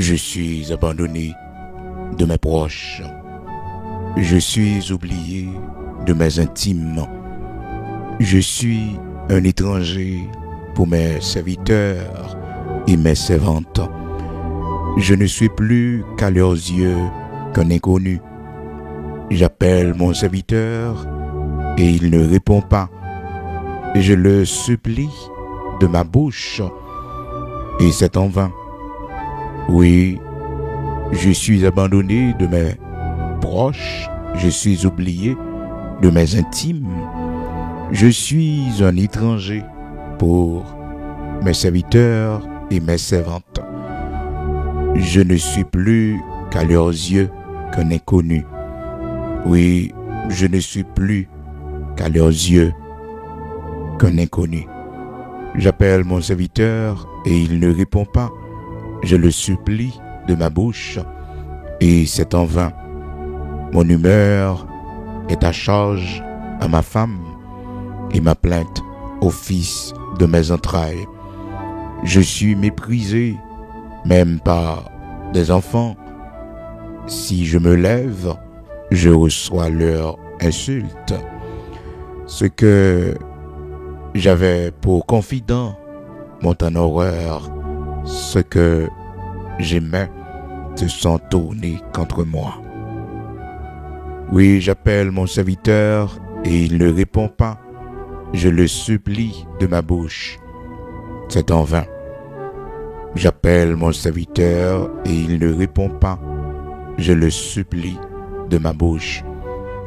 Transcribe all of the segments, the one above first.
Je suis abandonné de mes proches. Je suis oublié de mes intimes. Je suis un étranger pour mes serviteurs et mes servantes. Je ne suis plus qu'à leurs yeux qu'un inconnu. J'appelle mon serviteur et il ne répond pas. Je le supplie de ma bouche et c'est en vain. Oui, je suis abandonné de mes proches, je suis oublié de mes intimes. Je suis un étranger pour mes serviteurs et mes servantes. Je ne suis plus qu'à leurs yeux qu'un inconnu. Oui, je ne suis plus qu'à leurs yeux qu'un inconnu. J'appelle mon serviteur et il ne répond pas. Je le supplie de ma bouche et c'est en vain. Mon humeur est à charge à ma femme et ma plainte au fils de mes entrailles. Je suis méprisé même par des enfants. Si je me lève, je reçois leur insulte. Ce que j'avais pour confident m'ont en horreur. Ce que j'aimais se sont tournés contre moi. Oui, j'appelle mon serviteur et il ne répond pas. Je le supplie de ma bouche. C'est en vain. J'appelle mon serviteur et il ne répond pas. Je le supplie de ma bouche.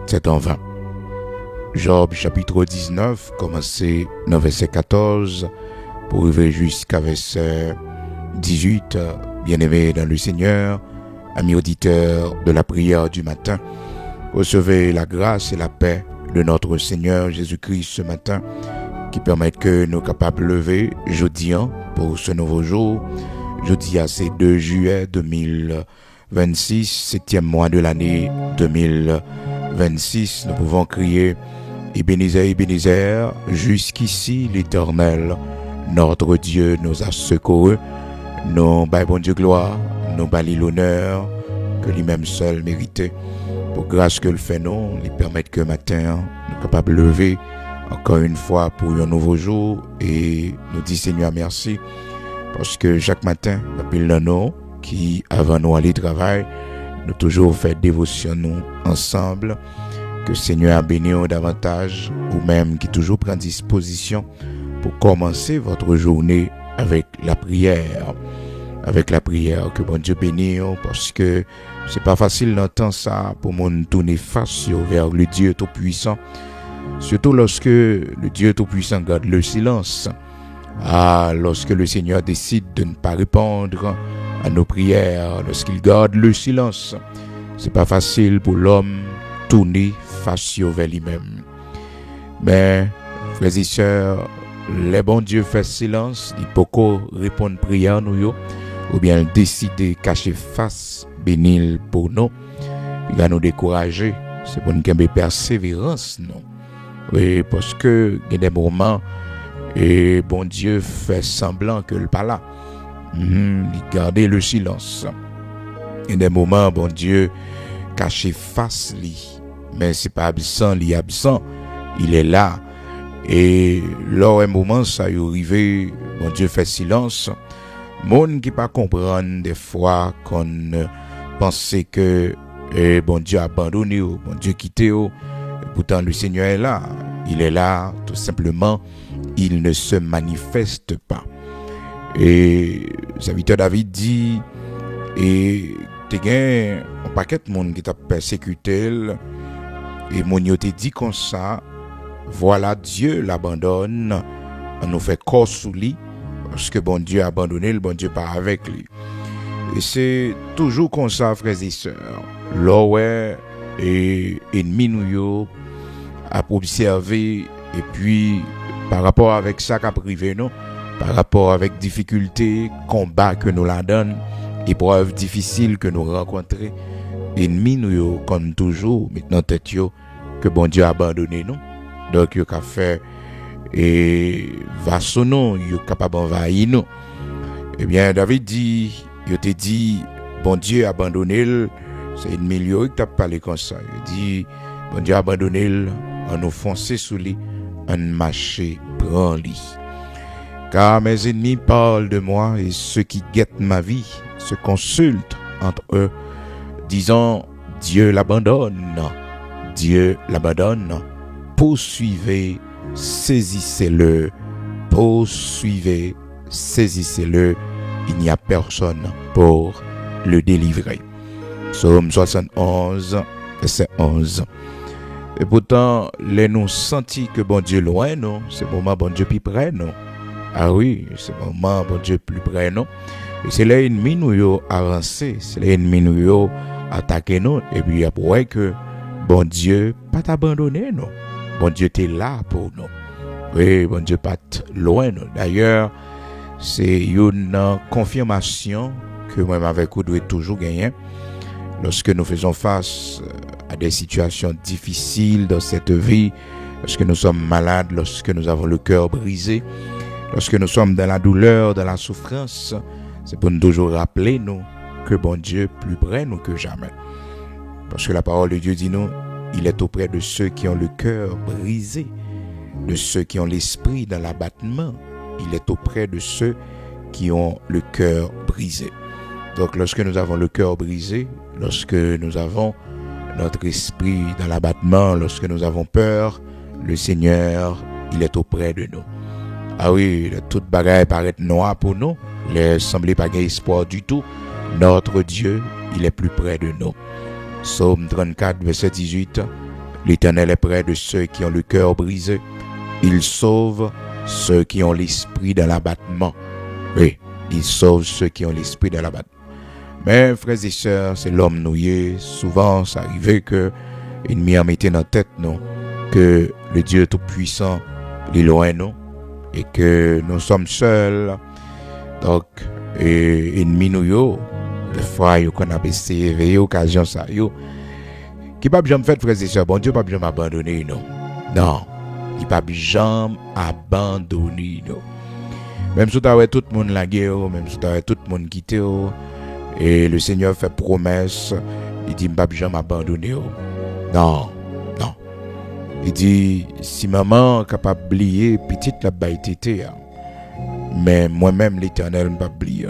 C'est en vain. Job chapitre 19, commencez dans verset 14 pour arriver jusqu'à verset 18. Bien-aimés dans le Seigneur, amis auditeurs de la prière du matin, recevez la grâce et la paix de notre Seigneur Jésus-Christ ce matin, qui permettent que nous capables de lever jeudi pour ce nouveau jour. Jeudi c'est 2 juillet 2026, 7e mois de l'année 2026. Nous pouvons crier Ebenezer, Ebenezer, jusqu'ici l'Éternel, notre Dieu nous a secourus. Nous bâillons bon Dieu gloire, nous bâillons l'honneur que lui-même seul méritait. Pour grâce que le fait nous, il permet que matin, nous sommes capables de lever encore une fois pour un nouveau jour et nous dit Seigneur merci parce que chaque matin, appelle nous qui avant nous aller travail, nous toujours fait dévotion nous ensemble. Que Seigneur a béni davantage ou même qui toujours prend disposition pour commencer votre journée avec la prière. Avec la prière, que bon Dieu bénisse parce que c'est pas facile d'entendre ça pour mon tourner face vers le Dieu Tout-Puissant. Surtout lorsque le Dieu Tout-Puissant garde le silence. Lorsque le Seigneur décide de ne pas répondre à nos prières, lorsqu'il garde le silence, c'est pas facile pour l'homme tourner face vers lui-même. Mais, frères et sœurs, les bons dieux fait silence, il peut répondre prière nous ou bien décider cacher face bénil pour nous. Il va nous décourager, c'est pour nous gagner persévérance non. Oui, parce que il y a des moments et bon Dieu fait semblant que le pas là. Il garde le silence. Il y a des moments bon Dieu caché face lui, mais c'est pas absent, il est absent, il est là. Et lors un moment ça y arrivé, bon Dieu fait silence. Monde qui pas comprendre des fois qu'on pensait que bon Dieu a abandonné, bon Dieu quitté. Pourtant le Seigneur est là. Il est là, tout simplement, il ne se manifeste pas. Et le serviteur David dit, et t'es gain un paquet de monde qui t'a persécuté, et mon yo te dit comme ça, voilà Dieu l'abandonne, on nous fait corps sous lui, parce que bon Dieu a abandonné, le bon Dieu pas avec lui. Et c'est toujours comme ça, frères et sœurs. L'oué et ennemi nous yo à observer et puis par rapport avec ça qu'a privé nous, par rapport avec difficultés, combats que nous la donne, épreuves difficiles que nous rencontrons, ennemi nous yo comme toujours maintenant tête yo que bon Dieu a abandonné nous. Donc yo qu'a fait et va sonner, yo capable envahir nous. Eh bien David dit il te dit, bon Dieu abandonné, c'est une milieu qui t'a parlé comme ça. Il dit, bon Dieu abandonné, on nous foncer sous lui, on marcher prend lui. Car mes ennemis parlent de moi et ceux qui guettent ma vie se consultent entre eux, disant, Dieu l'abandonne, Dieu l'abandonne. Poursuivez, saisissez-le, poursuivez, saisissez-le, il n'y a personne pour le délivrer. Psaume 71, verset 11. Et pourtant, les nous sentis que bon Dieu loin, non? C'est le moment bon Dieu plus près, non? Ah oui, c'est le moment bon Dieu plus près, non? Et c'est les ennemis nous yo avancé, c'est les ennemis nous yo attaqué nous, et puis après que bon Dieu pas t'abandonner, non? Bon Dieu t'es là pour nous. Oui, bon Dieu pas loin, non? D'ailleurs, c'est une confirmation que moi avec vous doit toujours gagner lorsque nous faisons face à des situations difficiles dans cette vie, lorsque nous sommes malades, lorsque nous avons le cœur brisé, lorsque nous sommes dans la douleur, dans la souffrance. C'est pour nous toujours rappeler nous que bon Dieu est plus près nous que jamais. Parce que la parole de Dieu dit nous, il est auprès de ceux qui ont le cœur brisé, de ceux qui ont l'esprit dans l'abattement. Il est auprès de ceux qui ont le cœur brisé. Donc lorsque nous avons le cœur brisé, lorsque nous avons notre esprit dans l'abattement, lorsque nous avons peur, le Seigneur, il est auprès de nous. Ah oui, toute bagaille paraît noire pour nous, il semblait pas qu'il y ait espoir du tout. Notre Dieu, il est plus près de nous. Psaume 34, verset 18. L'Éternel est près de ceux qui ont le cœur brisé. Il sauve ceux qui ont l'esprit dans l'abattement. Oui, il sauve ceux qui ont l'esprit dans l'abattement. Mais, frères et sœurs, c'est l'homme nouillé. Souvent, ça arrivait que l'ennemi a mis dans la tête, non, que le Dieu Tout-Puissant, il est loin, non, et que nous sommes seuls. Donc, l'ennemi nous, des fois, qu'on a essayé, occasion ça, qui pas jamais fait, frères et sœurs, bon Dieu pas jamais abandonné, non. Non, il pas jamais abandonné, non. Même si tu as tout le monde la guerre, même si tu as tout le monde quitté, et le Seigneur fait promesse, il dit, je ne vais jamais abandonner. Non, non. Il dit, si maman est capable d'oublier, petite la baïtété, mais moi-même, l'Éternel, ne vais pas oublier.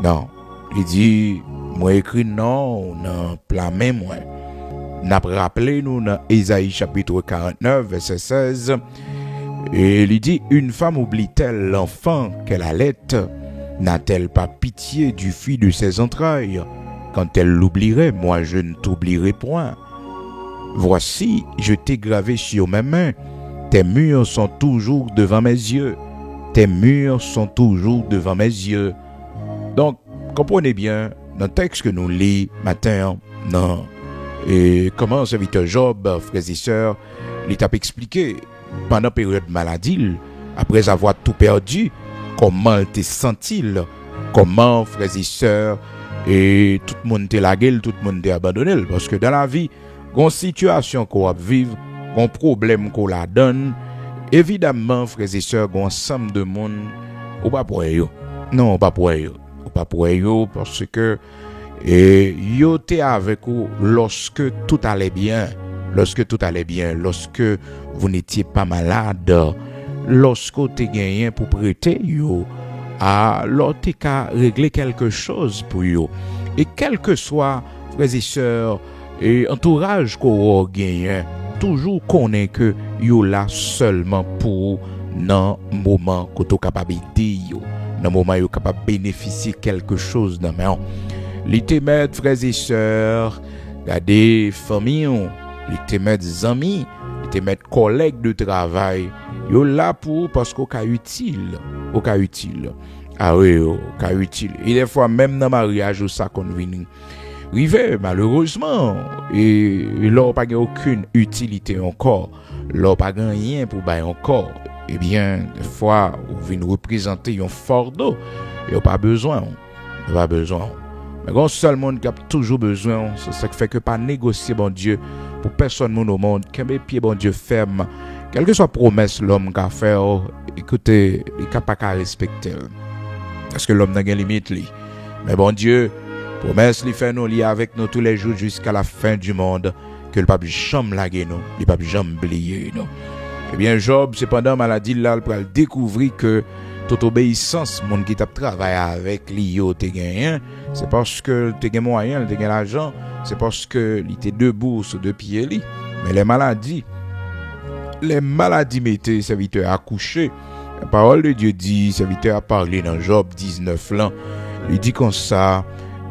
Non. Il dit, moi écrit non, non, plamé moi. N'a rappelé nous dans Ésaïe chapitre 49, verset 16. Et il dit, une femme oublie-t-elle l'enfant qu'elle allait? N'a-t-elle pas pitié du fruit de ses entrailles? Quand elle l'oublierait, moi je ne t'oublierai point. Voici, je t'ai gravé sur mes mains. Tes murs sont toujours devant mes yeux. Tes murs sont toujours devant mes yeux. Donc, comprenez bien, dans le texte que nous lisons matin, non. Et comment le serviteur Job, frères et sœurs, il t'a expliqué, pendant la période de maladie, après avoir tout perdu, comment il t'est senti, comment, frères et sœurs, et tout le monde t'est lagué, tout le monde t'est abandonné. Parce que dans la vie, il y a une situation qu'on va vivre, il y a un problème qu'on la donne. Évidemment, frères et sœurs, il y a un ensemble de monde, ou pas pour eux. Non, pas pour eux. Pas pour eux, parce que yo t'es avec vous lorsque tout allait bien. Lorsque tout allait bien, lorsque vous n'étiez pas malade, lorsque vous avez gagné pour prêter, alors tu as réglé quelque chose pour vous. Et quel que soit, frères et sœurs, et entourage qu'on a gagné, toujours connaît que vous là seulement pour dans le moment que vous êtes capable d'aider, dans le moment où vous êtes capable de bénéficier quelque chose dans le les témèdes, frères et sœurs, des familles, les témèdes amis, les témèdes collègues de travail, yo là pour parce qu'au cas utile, Ah oui, au cas utile. Et des fois même dans le mariage où ça qu'on vient river malheureusement et là pas aucune utilité encore, là pas rien pour bailler encore. Eh bien, des fois vous venez représenter un fardeau, et pas besoin. Mais quand seul monde qui a toujours besoin, c'est ça qui fait que pas négocier bon Dieu pour personne au monde, qu'un pied bon Dieu ferme, quelle que soit promesse l'homme qu'a fait, écoutez, il n'a pas qu'à respecter. Parce que l'homme n'a pas de limite. Mais bon Dieu, promesse li fait nous lier avec nous tous les jours jusqu'à la fin du monde, que le pape jamais laguer nous, le pape jamais oublier nous. Eh bien Job, cependant maladie là, il peut découvrir que toute obéissance, mon qui t'a travaillé avec lui, yo te gagné, c'est parce que te gagné moyen, te gagné l'argent, c'est parce que il était debout sur deux pieds li. Mais les maladies mettaient serviteur à coucher. La parole de Dieu dit, serviteur a parlé dans Job 19 là, il dit comme ça,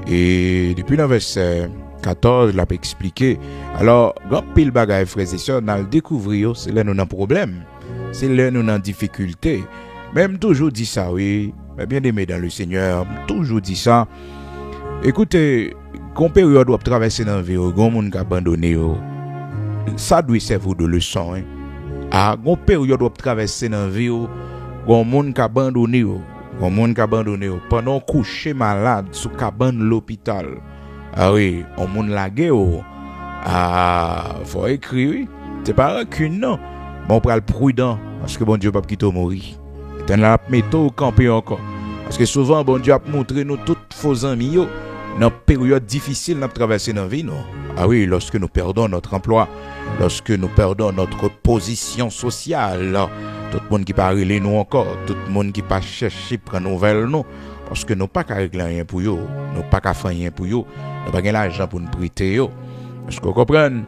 et depuis le verset 14, il a expliqué. Alors, quand pile bagaille frères et sœurs, on a le découvrir, c'est là nous avons problème, c'est là nous avons difficulté. Même toujours dit ça, oui, mais bien aimé dans le Seigneur, toujours dit ça. Écoutez, quand période doit traverser dans la vie, quand monde qui abandonné, ça doit servir de leçon. Ah, quand période doit traverser dans la vie, quand monde qui abandonné, pendant coucher malade sous cabane l'hôpital. Ah oui, on monde lagué. Ah, faut écrire, oui. C'est pas rancune, non. Bon, on prend le prudent, parce que bon Dieu pas quitter mourir. T'en la méthode camper encore. Parce que souvent, bon Dieu a montré nous toutes faux amis, dans période difficile nous traverser dans la vie, non. Ah oui, lorsque nous perdons notre emploi, lorsque nous perdons notre position sociale, tout le monde qui pas régler nous encore, tout le monde qui pas chercher prendre nouvelle nous, parce que nous pas qu'à régler rien pour eux, nous pas qu'à faire rien pour eux, nous pas gain l'argent pour nous prêter eux. Est-ce que vous comprenez?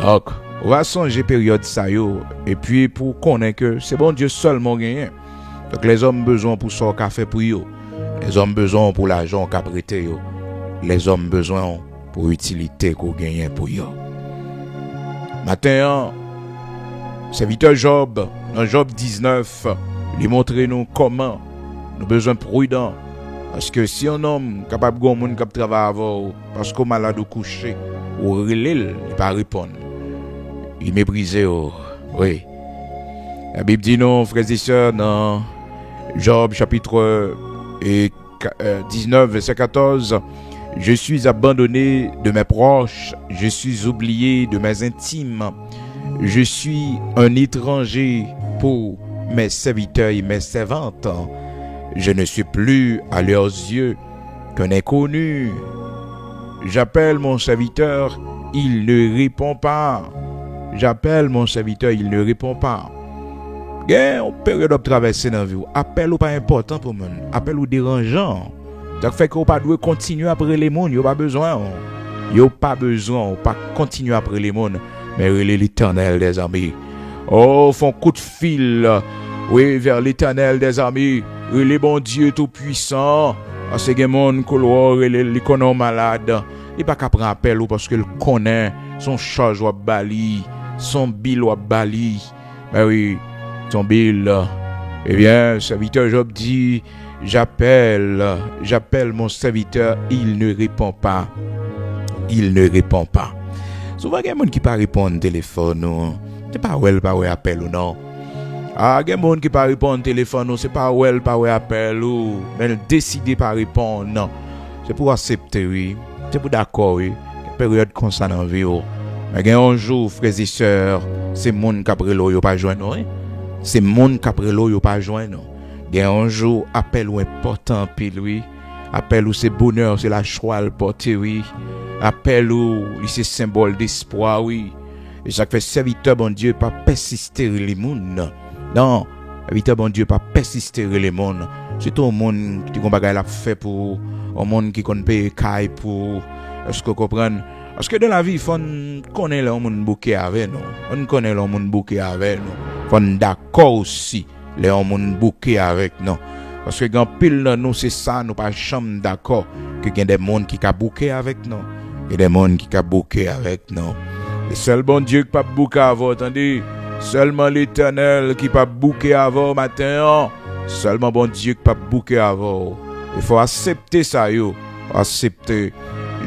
Donc, on va songer période ça yo, et puis pour connaître que c'est bon Dieu seulement gagné. Donc les hommes besoin pour son café pour eux, les hommes besoin pour l'argent qu'a prêté eux, les hommes besoin pour utilité qu'on gagne pour eux. Matin, serviteur Job, dans Job 19, il montre nous comment nous besoin prudent. Parce que si un homme capable de monde qui travaille avant, parce qu'on malade au coucher, ou relève, il ne pas répondre. Il méprise. Oui. La Bible dit non, frères et sœurs, dans Job chapitre 19, verset 14, je suis abandonné de mes proches, je suis oublié de mes intimes, je suis un étranger pour mes serviteurs et mes servantes. Je ne suis plus à leurs yeux qu'un inconnu. J'appelle mon serviteur, il ne répond pas. J'appelle mon serviteur, il ne répond pas. Une période de traverser dans la vie. Appel ou pas important pour moi. Appel ou dérangeant. Ça fait que vous pas doit continuer après les mondes. Vous pas besoin. Vous pas besoin. Vous pas continuer après les mondes. Mais relais l'Éternel des amis. Oh, font coup de fil. Oui, vers l'Éternel des amis. Relais bon Dieu tout puissant. Parce que les gens qui l'économie malade. Il pas qu'à prendre appel ou parce qu'il connaît son charge ou bali, son bill ou bali. Ben oui. Ton bill, eh bien, serviteur Job dit, j'appelle mon serviteur, il ne répond pas. Souvent, il y a des gens qui ne répondent pas au téléphone, c'est pas ouais, pas ouais appel ou non. Ah, il y a des gens qui ne répondent pas au téléphone, c'est pas ouais, pas ouais appel ou, mais décider pas répondre, non. C'est pour accepter, oui. C'est pour d'accord, oui. Période comme ça dans la vie, mais il y a un jour, frères et sœurs, c'est le monde qui a pris l'eau, il n'y a pas joint, oui. C'est monde qui après l'eau yo pas joindre. Il y a un jour appel ou important pile oui. Appel ou c'est bonheur, c'est la joie le porter oui. Appel ou c'est symbole d'espoir oui. Et ça fait serviteur bon Dieu pas persister les monde. Non, serviteur bon Dieu pas persister les monde. C'est tout le monde qui combat la fait pour un monde qui connaît payer caille pour est-ce que vous comprenez? Parce que dans la vie, il faut connaître les gens bouquet avec nous. On connaît les gens bouquet avec nous. Il faut d'accord aussi les gens bouquet avec nous. Parce que quand pile nous, c'est ça, nous pas jamais d'accord que il y a des gens qui ont bouquet avec nous. Il y a des gens qui ont bouquet avec nous. Et seul bon Dieu qui pas bouquet avant, attendez. Seulement l'Éternel qui pas bouquet avant matin. Seulement bon Dieu qui pas bouquet avant. Il faut accepter ça, yo. Accepter.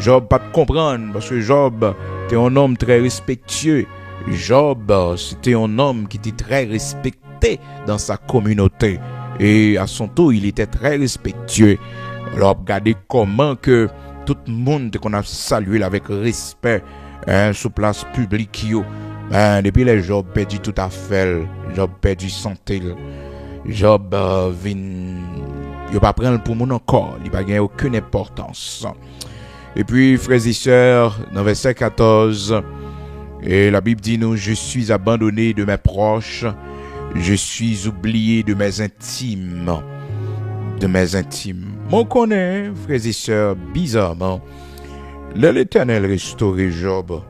Job pas comprendre parce que Job était un homme très respectueux. Job c'était un homme qui était très respecté dans sa communauté et à son tour il était très respectueux. Alors regardez comment que tout le monde qu'on a salué avec respect sous place publique depuis les Job perdu tout à fait, Job perdu santé, Job vient il pas prendre pour mon encore, il pas gagner aucune importance. Et puis frères et sœurs, dans verset 14, et la Bible dit nous, je suis abandonné de mes proches, je suis oublié de mes intimes. Mon connaît, frères et sœurs, bizarrement, l'Éternel restaurer Job.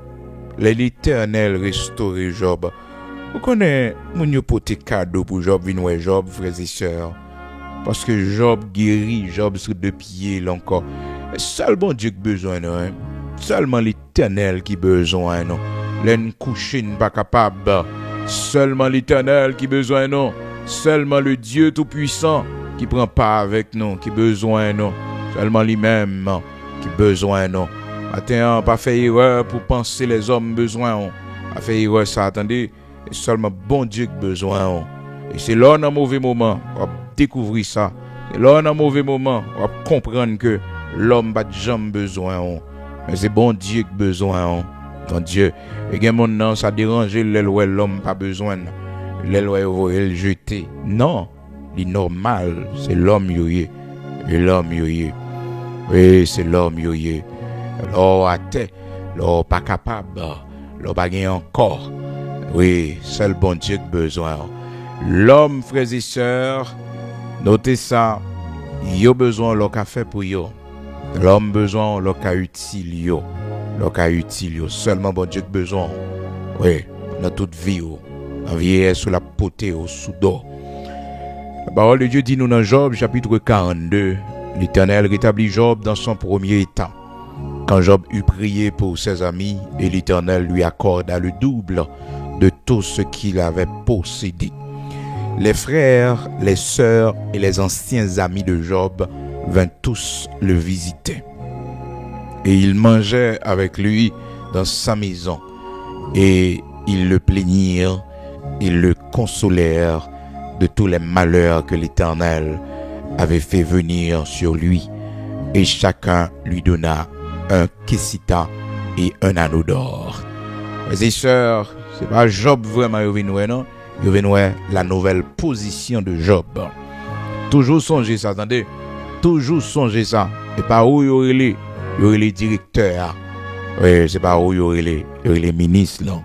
Vous connaissez, mon yo pote cadeau pour Job, vin Job, frères et sœurs. Parce que Job guérit, Job sur deux pieds là encore. Seul bon Dieu qui besoin, non, hein? Seulement l'Éternel qui besoin, non. L'en coucher n'est pas capable. Seulement l'Éternel qui besoin, non. Seulement le Dieu tout-puissant qui prend part avec nous, qui besoin, non. Seulement lui-même qui besoin, non. Matin, pas fait erreur pour penser les hommes besoin. Pas fait erreur ça, attendez. Seulement bon Dieu qui besoin. Et c'est là dans un mauvais moment, on va découvrir ça. C'est là dans un mauvais moment, on va comprendre que l'homme n'a jamais besoin. Mais c'est bon Dieu qui besoin. Bon Dieu. Et que mon nom, ça dérange l'homme pas besoin. L'homme il jeter. Non, c'est normal. C'est l'homme yoye. Et l'homme yoye. Oui, c'est l'homme yoye. L'homme à terre. L'homme pas capable. L'homme pas gagné encore. Oui, seul bon Dieu qui besoin. L'homme, frères et sœurs, notez ça, il a besoin de ce fait pour yo. L'homme besoin de ce qu'a utile yo. Seulement bon Dieu besoin. Oui, dans toute vie, en vieillesse, sous la potée, sous d'eau. La parole de Dieu dit nous dans Job, chapitre 42, l'Éternel rétablit Job dans son premier état. Quand Job eut prié pour ses amis, et l'Éternel lui accorda le double de tout ce qu'il avait possédé. Les frères, les sœurs et les anciens amis de Job vinrent tous le visiter. Et ils mangeaient avec lui dans sa maison. Et ils le plaignirent, ils le consolèrent de tous les malheurs que l'Éternel avait fait venir sur lui. Et chacun lui donna un kessita et un anneau d'or. Frères et sœurs, c'est pas Job vraiment non? Vous venez la nouvelle position de Job. Toujours songer ça, attendez. Toujours songer ça. Et pas où il y aurait les directeurs. Oui, c'est pas où il y aurait les ministres, non.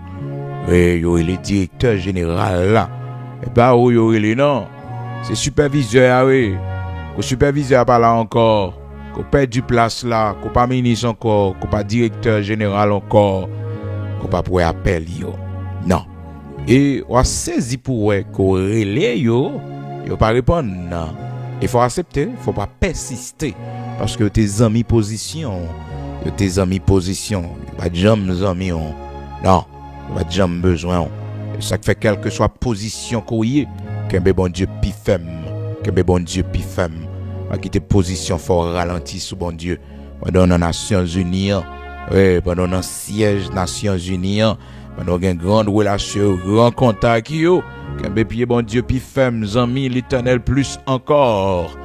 Oui, il y aurait les directeurs généraux, là. Et pas où il y aurait les, non. C'est superviseur, oui. Le superviseur pas là encore. Qu'on perd du place là. Qu'on pas ministre encore. Qu'on pas directeur général encore. Qu'on pas pour appel, yo. Non. Et on a saisi pour qu'on relève yo pas répondre. Il faut accepter, il faut pas persister parce que tes amis position, pas de jamais amis non, pas de jamais besoin. Ça fait quelle que soit position qu'on y est, que bon Dieu pifem, qui te position fort ralenti sous bon Dieu. Pendant les Nations Unies, pendant un siège Nations Unies. Nous avons une grande relation, grand contact, que bon Dieu, puis femme, amis, l'Éternel plus encore.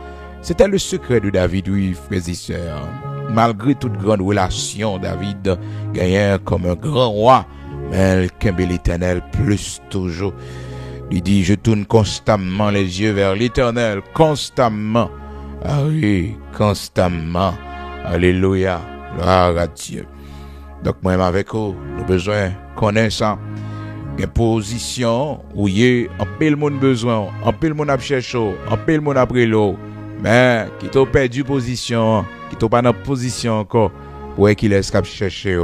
C'était le secret de David, oui, frères et sœurs. Malgré toute grande relation, David gagnait comme un grand roi, mais l'Éternel plus toujours. Il dit, je tourne constamment les yeux vers l'Éternel, constamment. Ah oui, constamment. Alléluia, gloire à Dieu. Donc, moi-même avec vous, nous avons besoin de connaître ça. Une position où il y a un peu de monde besoin, un peu de monde à chercher, un peu de monde après l'eau. Mais qui t'a perdu position, qui t'a pas dans position encore, pour qu'il laisse chercher.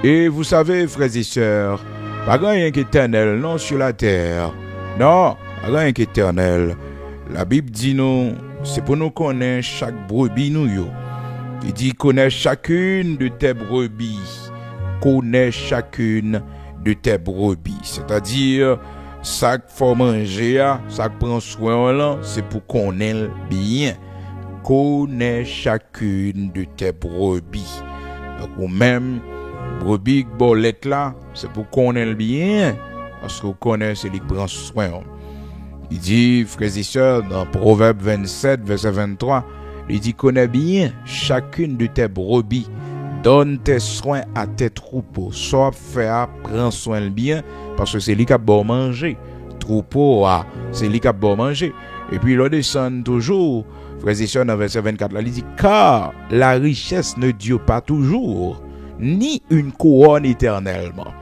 Et vous savez, frères et sœurs, pas rien qu'éternel, non, sur la terre. Non, pas rien qu'éternel. La Bible dit nous, c'est pour nous connaître chaque brebis nous yo. Il dit, connais chacune de tes brebis. Connais chacune de tes brebis. C'est-à-dire, ça qu'il faut manger, ça qu'il prend soin là, c'est pour connaître bien. Connais chacune de tes brebis. Donc, ou même, brebis bolette là, c'est pour connaître bien. Parce qu'on connaît, c'est lui qui prend soin. Il dit, frères et sœurs, dans Proverbe 27, verset 23, il dit, connais bien chacune de tes brebis, donne tes soins à tes troupeaux, soit faire, prends soin bien, parce que c'est lui qui a bon manger. Troupeau, c'est lui qui a bon manger. Et puis, il descend toujours, frères et sœurs, dans verset 24, là, il dit, car la richesse ne dure pas toujours, ni une couronne éternellement.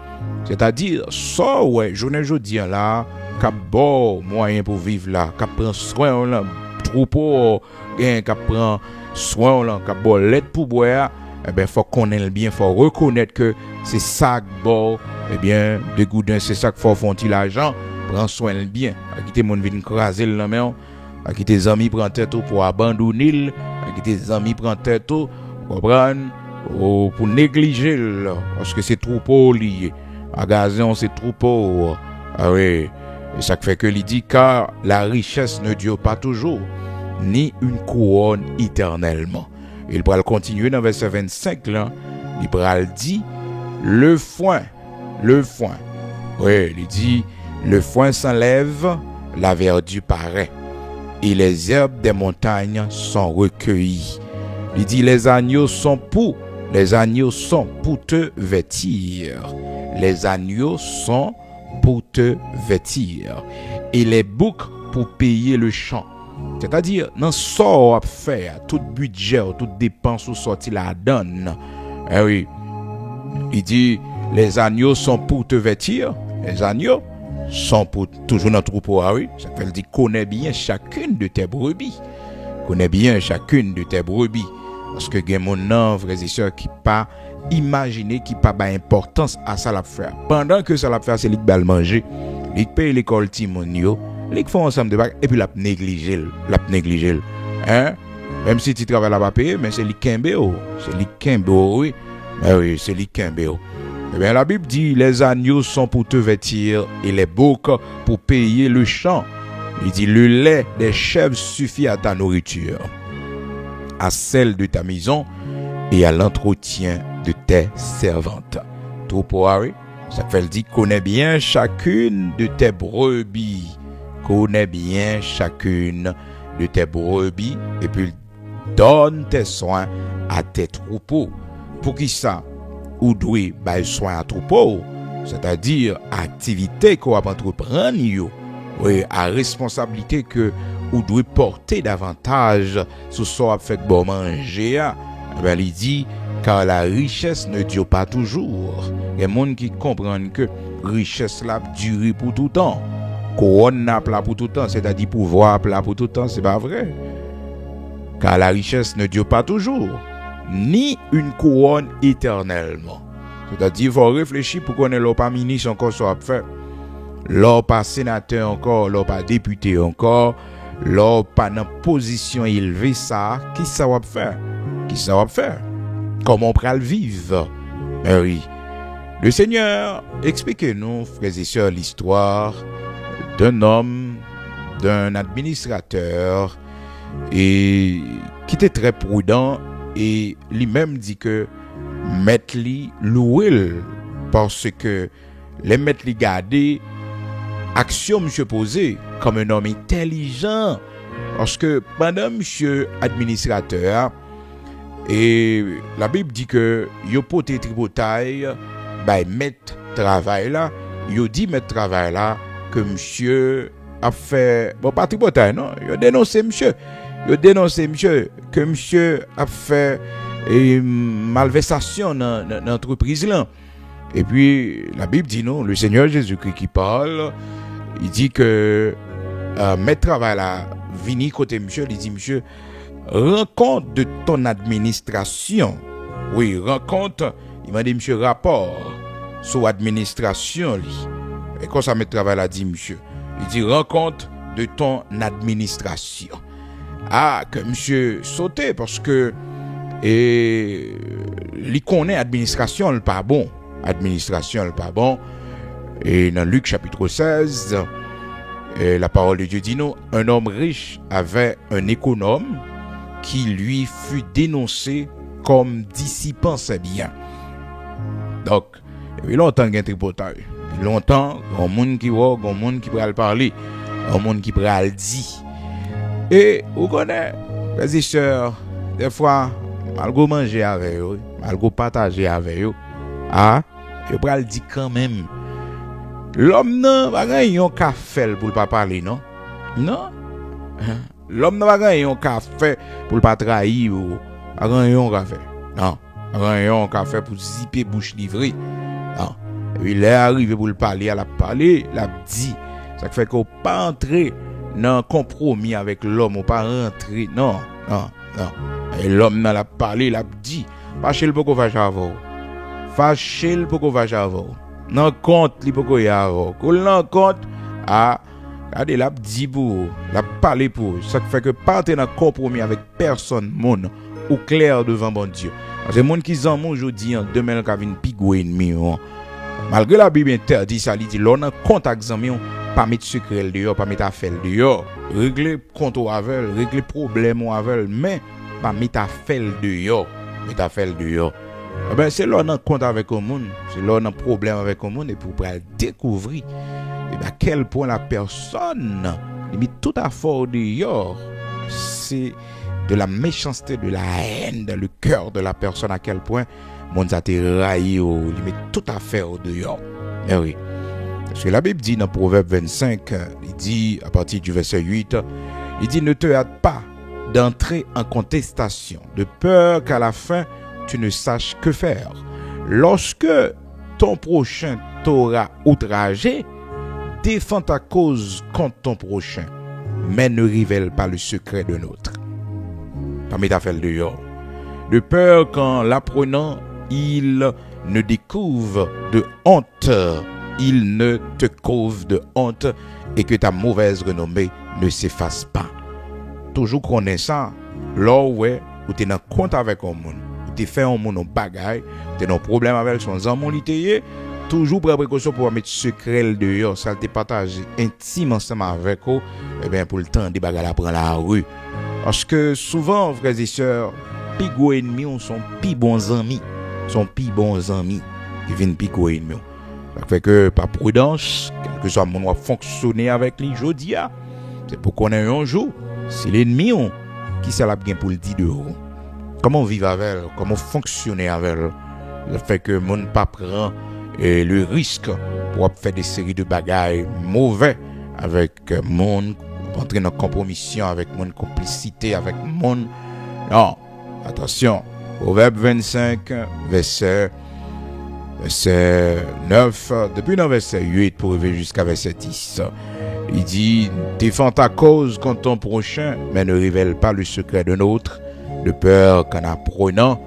C'est-à-dire, ça, ouais, je ne dis là, cap bon moyen pour vivre là, cap prend soin là, troupeau, cap prend soin là, cap bon l'aide pour boire, eh bien, faut connaître bien, faut reconnaître que c'est ça que bon, eh bien, de goudin, c'est ça qu'il faut faire l'argent, prend soin bien. À quitter mon vin craser là mais à quitter les amis prend tête pour abandonner, à quitter les amis prend tête pour prendre pour négliger parce que c'est troupeau lié. À gazon c'est troupeau. Ah oui. Et ça fait que il dit car la richesse ne dure pas toujours, ni une couronne éternellement. Il va continuer dans verset 25 là, il va dire le foin. Oui, il dit le foin s'enlève, la verdure paraît, et les herbes des montagnes sont recueillies. Il dit les agneaux sont pour te vêtir. Les agneaux sont pour te vêtir et les boucs pour payer le champ. C'est-à-dire, dans ce qu'on a fait, tout budget, toute dépense ou sorti la donne. Eh oui, il dit, les agneaux sont pour te vêtir, les agneaux sont pour toujours dans le troupeau. Ah oui, ça veut dire, connais bien chacune de tes brebis. Connais bien chacune de tes brebis. Parce que il y a mon nom, frères et sœurs, qui pas imaginer qui pas importance à ça la faire. Pendant que ça la faire, c'est lui qui va manger, lui qui paye l'école timonio, lui qui font ensemble de bacs et puis la négliger, hein? Même si tu travailles là-bas payer, mais c'est lui qui oui. Mais oui, c'est lui qui Eh bien la Bible dit les agneaux sont pour te vêtir et les boucs pour payer le champ. Il dit le lait des chèvres suffit à ta nourriture, à celle de ta maison et à l'entretien de tes servantes. Troupeau, ça fait dire connais bien chacune de tes brebis. Connais bien chacune de tes brebis et puis donne tes soins à tes troupeaux. Pour qui ça? Ou doit bailler soin à troupeau, c'est-à-dire activité qu'on va entreprendre, oui, à responsabilité que ou doit porter davantage sur ce fait bon manger. Ben, il dit car la richesse ne dure pas toujours. Il y a des gens qui comprennent que richesse là dure pour tout temps. Couronne là pour tout temps, c'est-à-dire pouvoir là pour tout temps, c'est pas vrai. Car la richesse ne dure pas toujours, ni une couronne éternellement. C'est-à-dire il faut réfléchir pour qu'on ait l'eau pas ministre encore soit fait. L'eau pas sénateur encore, l'eau pas député encore, l'eau pas dans position élevée ça, qui ça va faire? Qui ça va faire? Comment on peut le vivre? Oui. Le Seigneur, expliquez-nous, frères et sœurs, l'histoire d'un homme, d'un administrateur, et qui était très prudent, et lui-même dit que mettre lui louer parce que les mettre lui garder action monsieur posé comme un homme intelligent, parce que pendant monsieur administrateur et la Bible dit que yo poté tripotaille bah mettre travail là, yo dit mettre travail là que monsieur a fait bon pas tripotaille non, yo dénoncé monsieur que monsieur a fait malversation dans l'entreprise là. Et puis la Bible dit non, le Seigneur Jésus-Christ qui parle, il dit que mettre travail là vini côté monsieur, il dit monsieur rends compte de ton administration. Oui, rends compte, il m'a dit monsieur rapport sur administration lui. Et quand ça mettre travail là dit monsieur, il dit rends compte de ton administration. Ah, que monsieur sauté parce que et il connaît administration le pas bon. Administration le pas bon. Et dans Luc chapitre 16, la parole de Dieu dit non, un homme riche avait un économe qui lui fut dénoncé comme dissipant ses biens. Donc, il y a longtemps qu'il y a un tripotage. Longtemps, il y a un monde qui voit, il y a un monde qui peut le parler, il y a un monde qui peut le dire. Et vous connaissez, les histoires, des fois, malgré manger avec eux, malgré partager avec eux, ah, je peux le dire quand même. L'homme, non, il y a un café pour ne pas parler, non? Non? L'homme n'a pas gagné un café pour ne pas trahir ou pas gagné un café. Non, pas gagné un café pour zipper bouche livrée. Non. Et puis il est arrivé pour le parler, elle a parlé, elle a dit. Ça fait qu'on pas entrer dans un compromis avec l'homme, on pas rentrer. Non. Et l'homme n'a pas parlé, il a dit. Fâché le poko fâché avant. Fâché le poko fâché avant. Non compte li poko ya avant. Qu'on l'en compte à regardez l'a dit pour l'a parlé pour. Ça fait que pas dans un compromis avec personne monde ou clair devant bon Dieu. Parce que monde qui s'en mon aujourd'hui en demain ka vinn pigou ennemi. Malgré la Bible interdit ça, il dit l'on en contact zami pas mettre secret dehors, pas mettre affaire dehors, régler compte avec, régler problème avec, mais pas mettre affaire dehors, mettre affaire dehors. Eh ben c'est l'on en compte avec un monde, c'est l'on en problème avec un monde et pour découvrir et ben à quel point la personne limite tout à fort dehors, c'est de la méchanceté, de la haine dans le cœur de la personne à quel point monde a été raillé au limite tout à fait au dehors. Mais oui. Parce que la Bible dit dans Proverbe 25, il dit à partir du verset 8, il dit ne te hâte pas d'entrer en contestation, de peur qu'à la fin tu ne saches que faire. Lorsque ton prochain t'aura outragé, défends ta cause contre ton prochain, mais ne révèle pas le secret de l'autre. Pas mettre à faire le dehors. De peur qu'en l'apprenant, il ne découvre de honte, il ne te cause de honte et que ta mauvaise renommée ne s'efface pas. Toujours connaissant, là où tu es dans compte avec un monde, tu fait un monde en bagaille, tu as un problème avec son amour littéraire, toujours prendre précaution pour mettre secret dehors, ça te partage intime ensemble avec eux, et bien pour le temps des bagailles à prendre la rue. Parce que souvent, frères et sœurs, pi gros ennemis sont pi bons amis, qui viennent pi gros ennemis. Ça fait que par prudence, quel que soit mon va fonctionner avec les jodia, c'est pour qu'on ait un jour, c'est l'ennemi qui ça l'a bien pour le dire de haut. Comment vivre avec elle, comment fonctionner avec elle. Ça fait que mon pas prend le risque pour faire des séries de bagailles mauvais avec mon entrer dans compromission avec mon complicité avec mon. Non, attention. Proverbe 25 verset 9 depuis le verset 8 pour arriver jusqu'à verset 10. Il dit défends ta cause contre ton prochain mais ne révèle pas le secret de l'autre, de peur qu'en apprenant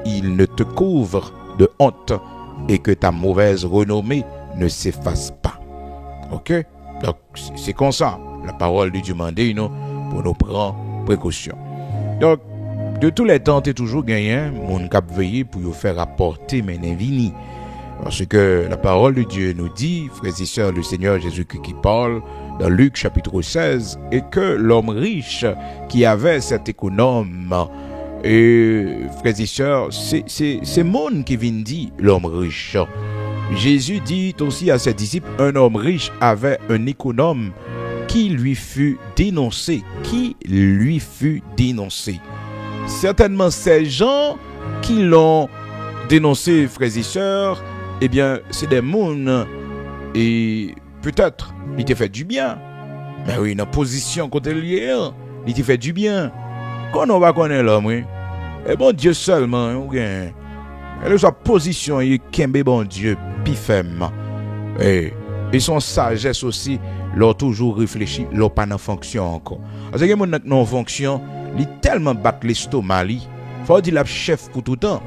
il ne te couvre de honte et que ta mauvaise renommée ne s'efface pas. OK? Donc c'est comme ça la parole de Dieu mande nous pour nous prendre précaution. Donc de tous les temps, tu es toujours gagné, mon cap veillé pour vous faire apporter mes invini. Parce que la parole de Dieu nous dit, frères et sœurs, le Seigneur Jésus-Christ qui parle dans Luc chapitre 16, et que l'homme riche qui avait cet économe, et frères et sœurs, c'est mon qui vient dire l'homme riche. Jésus dit aussi à ses disciples, un homme riche avait un économe qui lui fut dénoncé. Certainement ces gens qui l'ont dénoncé, frères et sœurs, eh bien, c'est des mondes et peut-être il t'a fait du bien. Mais oui, dans position côté lié, il t'a fait du bien. Quand on va connaître l'homme, oui, et bon Dieu seulement, et sa position, il kembe bon Dieu, pifem. Et son sagesse aussi, l'ont toujours réfléchi, l'ont pas en fonction encore. Parce que mon non fonction, il tellement bat l'estomac, faut dire la chef pour tout le temps,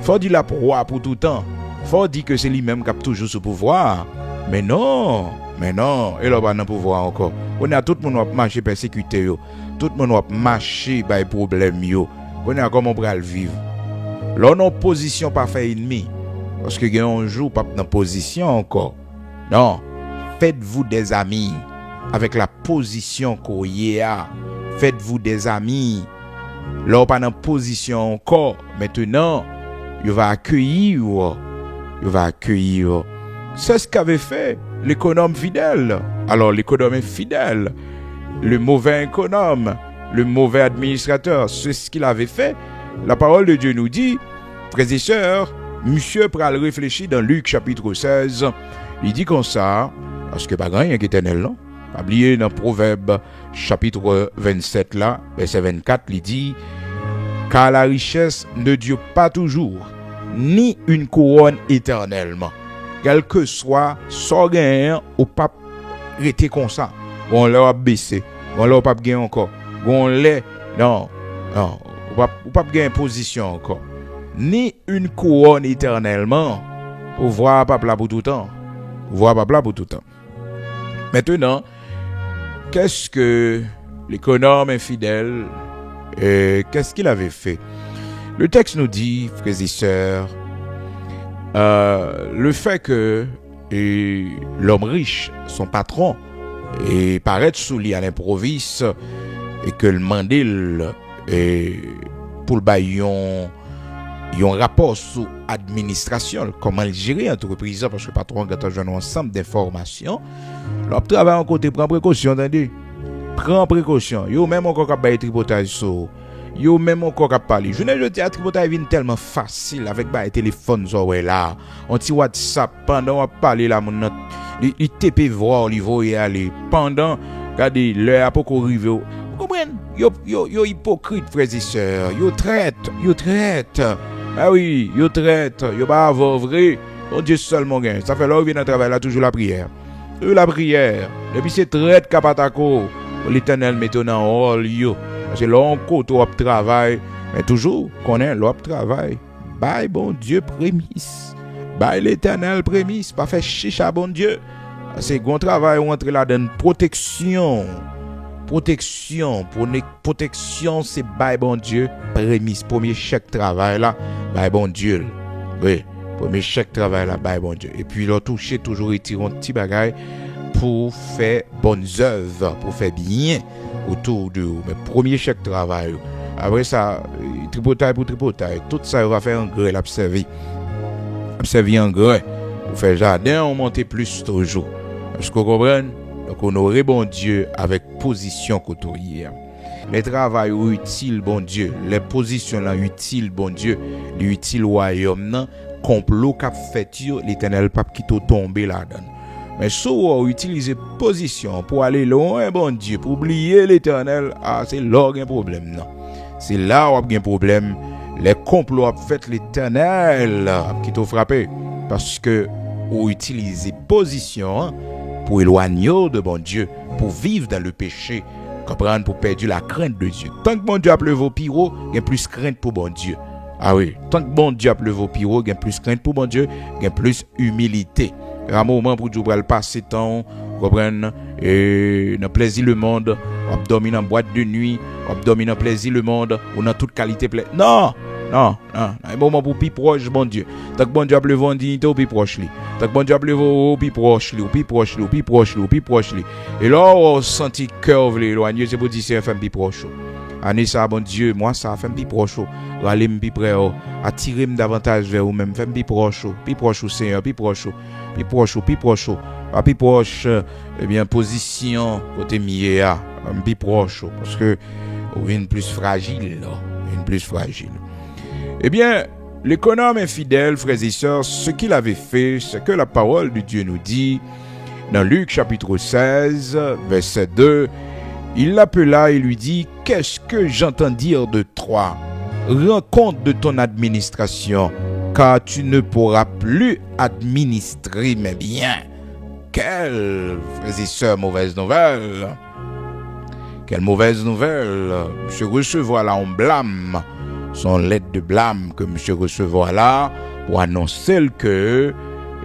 faut dire la roi pour tout le temps, faut dire que c'est lui-même qui a toujours ce pouvoir. Mais non, il n'a pas de pouvoir encore. On a tout le monde qui marche persécuté, tout le monde qui marche par problème, on a comment on le vivre. Là, on a position pas fait ennemi, parce que un jour pas dans position encore. Non, faites-vous des amis avec la position qu'on y a. Faites-vous des amis. Là, pas dans position encore. Maintenant, il va accueillir. C'est ce qu'avait fait l'économe fidèle. Alors, l'économe est fidèle. Le mauvais économe, le mauvais administrateur, c'est ce qu'il avait fait. La parole de Dieu nous dit, frères et sœurs, monsieur pral réfléchir dans Luc chapitre 16. Il dit comme ça, parce que pas grand rien qui est éternel, non? Pas oublier dans Proverbe chapitre 27 là, verset 24, il dit car la richesse ne dure pas toujours, ni une couronne éternellement. Quel que soit son gain, ou pas rester comme ça. On l'a baissé, on l'a pas gagné encore. On l'a non, ou pas gagner position encore. Ni une couronne éternellement. Pour voir papa là pour tout le temps. Voir papa là pour tout le temps. Maintenant, qu'est-ce que l'économe infidèle, qu'est-ce qu'il avait fait? Le texte nous dit, frères et sœurs, le fait que l'homme riche, son patron, et paraît sous lui à l'improviste, et que le mandil pour le baillon, il y a un rapport sous administration, comment le gérer entreprise, parce que le patron a un ensemble d'informations. L'homme travaille en côté, prend précaution, attendez. Prends précaution. Yo même encore capable de tripotage sur. Yo même encore capable parler. Je ne dis à tripotage vient tellement facile avec ba téléphone so ouais là. On ti WhatsApp pendant on parler là mon il TP voir il voyer aller pendant regardez l'heure pour qu'on arrive. Vous comprenez? Yo hypocrite frères et sœurs. Yo traite. Ah oui, yo traite, yo pas avoir vrai. Bon Dieu seulement gain. Ça fait là vient dans travail là toujours la prière. La prière. Et puis c'est traite capatako. L'Éternel mettons en rôle yo. Parce que l'on côté au travail, mais toujours connaît l'op travail. Bye bon Dieu prémisse. Bye l'Éternel prémisse, pas faire chicha bon Dieu. C'est bon travail on entre là dans protection. Protection c'est bye bon Dieu prémisse premier chèque travail là, bye bon Dieu. Oui, premier chèque travail là, bye bon Dieu. Et puis l'on toucher toujours retirer un petit bagage pour faire bonnes œuvres, pour faire bien autour de vous. Mais premier chèque travail. Après ça, tripotaille pour tripotaille. Tout ça, on va faire un gré, l'observer. Observer un gré. Pour faire jardin, on monte plus toujours. Est-ce que vous comprenez? Donc, on aurait bon Dieu avec position couturière. Les travails utiles, bon Dieu. Les positions là utiles, bon Dieu. Les utiles royaume, non. Complot qu'a fait, l'Éternel pape qui t'a tombé là-dedans. Mais si vous utilisez position pour aller loin, bon Dieu, pour oublier l'Éternel, c'est là qu'il y a un problème. Non. C'est là où il y a un problème. Les complots ont fait l'Éternel qui t'a frappé. Parce que vous utilisez position pour éloigner de bon Dieu, pour vivre dans le péché, comprendre, pour perdre la crainte de Dieu. Tant que bon Dieu appelle vos pyros, il y a plus crainte pour bon Dieu. Ah oui, tant que bon Dieu appelle vos pyros, il y a plus crainte pour bon Dieu, il y a plus humilité. Un moment pour Dieu passer temps, comprendre, et dans plaisir le monde, on dormir dans boîte de nuit, on dormir dans plaisir le monde, ou dans toute qualité plaisir. Non. Un moment pour plus proche, bon Dieu. Tant que bon Dieu appelle vos dignité, ou plus proche lui. Tant que bon Dieu appelle vos plus proche lui, ou plus proche lui. Et là, on senti cœur veut éloigner, c'est pour dire c'est un femme plus proche. Année ça, bon Dieu, moi ça fait un peu proche. Râler plus près, attirer davantage vers vous même, faire un peu proche au Seigneur, plus proche, eh bien position côté mieux, un peu proche, parce que vous êtes plus fragile, Eh bien, l'économe infidèle, frères et sœurs, ce qu'il avait fait, c'est que la parole de Dieu nous dit, dans Luc chapitre 16, verset 2, il l'appela et lui dit, « Qu'est-ce que j'entends dire de toi? Rends compte de ton administration, car tu ne pourras plus administrer mes biens. » Quelle, frères et sœurs, mauvaise nouvelle! Quelle mauvaise nouvelle! Monsieur recevoir là, on blâme, son lettre de blâme que monsieur recevoir là, pour annoncer que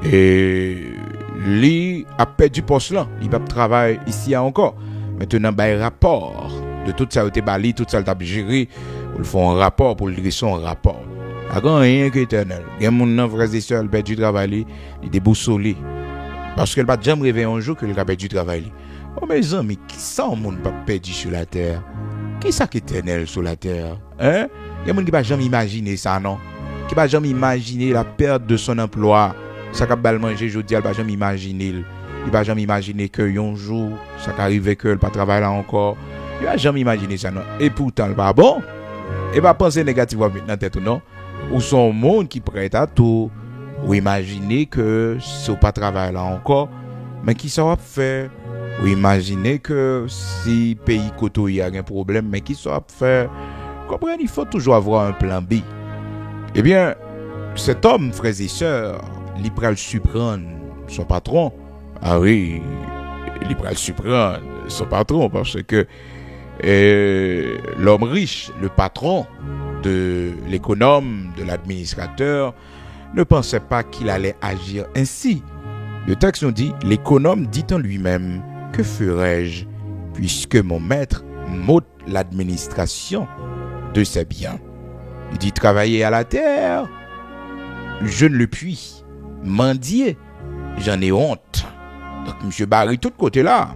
lui a perdu poste là, il va travailler ici encore. Maintenant, il y a un rapport de tout ça, il a tout ça, il a géré, pour le faire un rapport, pour le dire son rapport. Il n'y a rien qui est éternel. Il y a mon frère et soeur, il a perdu travail, il est déboussolé. Parce qu'il n'a pas jamais rêvé un jour qu'il a perdu travail. Oh mes amis, qui ça au monde pas perdu sur la terre? Qui ça qui est éternel sur la terre? Hein? Il y a des gens qui ne jamais imaginer ça, non? Qui ne va jamais imaginer la perte de son emploi. Ça qu'a mal manger, je dis, il ne va jamais imaginer. Il ne va jamais imaginer que un jour, ça arrive que il pas travailler là encore. Il ne va jamais imaginer ça, non? Et pourtant, il va bon. Il va penser négativement dans la tête, non? Ou son monde qui prête à tout. Ou imaginer que si on pas travailler là encore, mais qui ça va faire? Vous imaginez que si pays côté il y a un problème, mais qui soit faire, comprenez, il faut toujours avoir un plan B. Eh bien, cet homme, frères et sœurs, il va le surprendre son patron. Ah oui, il va le surprendre son patron parce que l'homme riche, le patron de l'économe, de l'administrateur, ne pensait pas qu'il allait agir ainsi. Le texte nous dit, l'économe dit en lui-même, que ferai-je puisque mon maître m'ôte l'administration de ses biens? Il dit, travailler à la terre, je ne le puis. Mendier, j'en ai honte. Donc, M. Barry, tout côté là,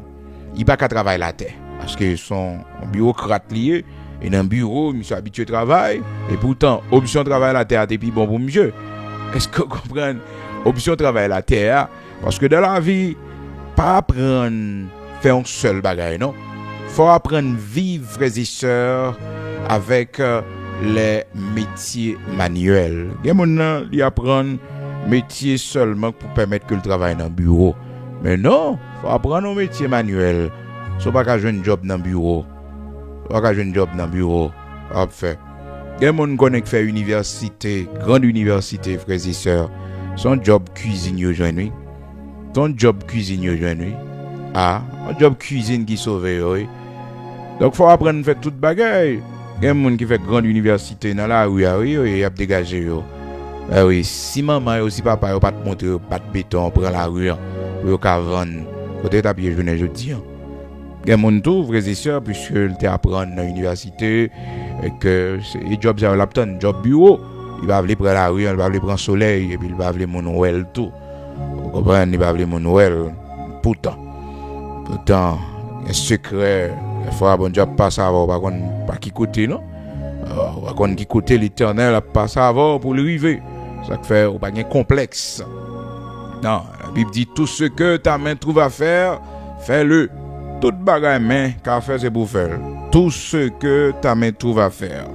il va qu'à travailler la terre. Parce que son bureaucrate lié, et dans un bureau, monsieur habitué au travail, et pourtant, option travail la terre, c'est plus bon pour monsieur. Est-ce que vous comprenez? Option travail la terre, parce que dans la vie, pas apprendre faire un seul bagage, non? Faut apprendre vivre, frères et sœurs, avec les métiers manuels. Il y a des gens qui apprennent métier seulement pour permettre que le travail dans le bureau. Mais non, faut apprendre un métier manuel. So pas qu'à jouer un job dans le bureau. Pas qu'à jouer un job dans le bureau. Hop fait. Il y a des gens qui fait université, grande université, frères et sœurs. Son job cuisine aujourd'hui. Ton job cuisine aujourd'hui. Ah, un job cuisine qui sauve oui. Donc faut apprendre à faire toute bagaille. Il y a des gens qui fait grande université dans la rue, il a dégagé yo. Ah oui, si maman et aussi papa yo pas te montrer pas de béton prend la rue, yo ka vendre. Côté ta pied journée jeudi. Il y a des gens tout frères et sœurs puisque il te apprendre dans l'université et que les jobs ça l'apton job bureau, il va aller prendre la rue, il va aller prendre soleil et puis il va aller mon Noël tout. Vous comprenez, il va aller mon Noël pourtant un secret, il faut bon job pas savoir pas qui côté non. Par contre qui côté l'Éternel pas savoir pour le river. Ça fait pas un complexe. Non, la Bible dit tout ce que ta main trouve à faire, fais-le. Toute bagaille main qu'a faire c'est pour faire. Tout ce que ta main trouve à faire.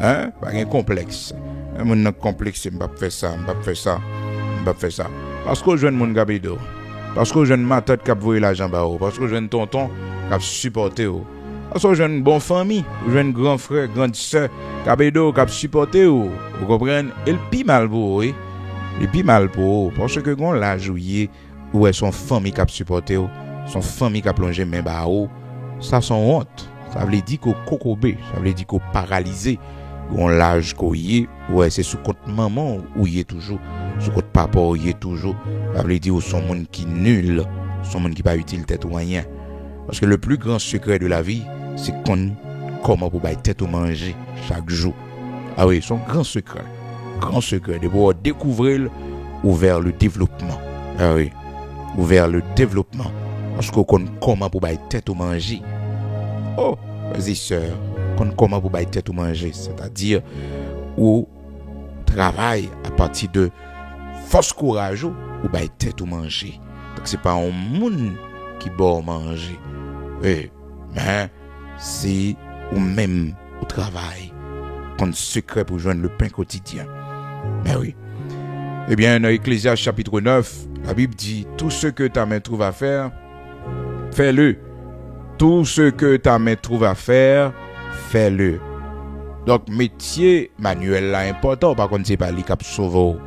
Hein? Pas un complexe. Mon complexe, je ne vais pas faire ça, je ne vais pas faire ça. Parce que je ne mon gabido. Parce que je ne ma tête qui a volé l'argent bas. Parce que je ne tonton qui a supporté. Parce que j'ai une bonne famille, j'ai un grand frère, grande soeur, qui a supporté. Vous comprenez? Et le plus mal pour eux, le plus mal pour eux, parce que quand la joué, où est son famille qui a supporté, son famille qui a plongé même bas, ça son honte. Ça veut dire qu'on cocobé, ça veut dire qu'on paralysé. On l'âge qu'on y est, ouais, c'est sous compte maman où il est toujours, sous compte papa où il est toujours. Ça veut dire son monde qui nul, son monde qui pas utile tête ou rien. Parce que le plus grand secret de la vie, c'est comment pour bailler tête ou manger chaque jour. Ah oui, son grand secret de pouvoir découvrir ouvert le développement. Ah oui, ouvert le développement. Parce qu'on connaît comment pour bailler tête ou manger. Oh, vas-y sœur, comment pour bailler tête ou manger, c'est-à-dire ou travail à partir de force courage ou bailler tête ou manger. Donc c'est pas un monde qui doit manger. Oui, mais c'est ou même au travail qu'on secret pour joindre le pain quotidien. Mais oui. Eh bien, dans Ecclésiaste chapitre 9, la Bible dit, tout ce que ta main trouve à faire, fais-le. Tout ce que ta main trouve à faire, fais-le. Donc, métier manuel là important, par contre, c'est pas les cap sauver.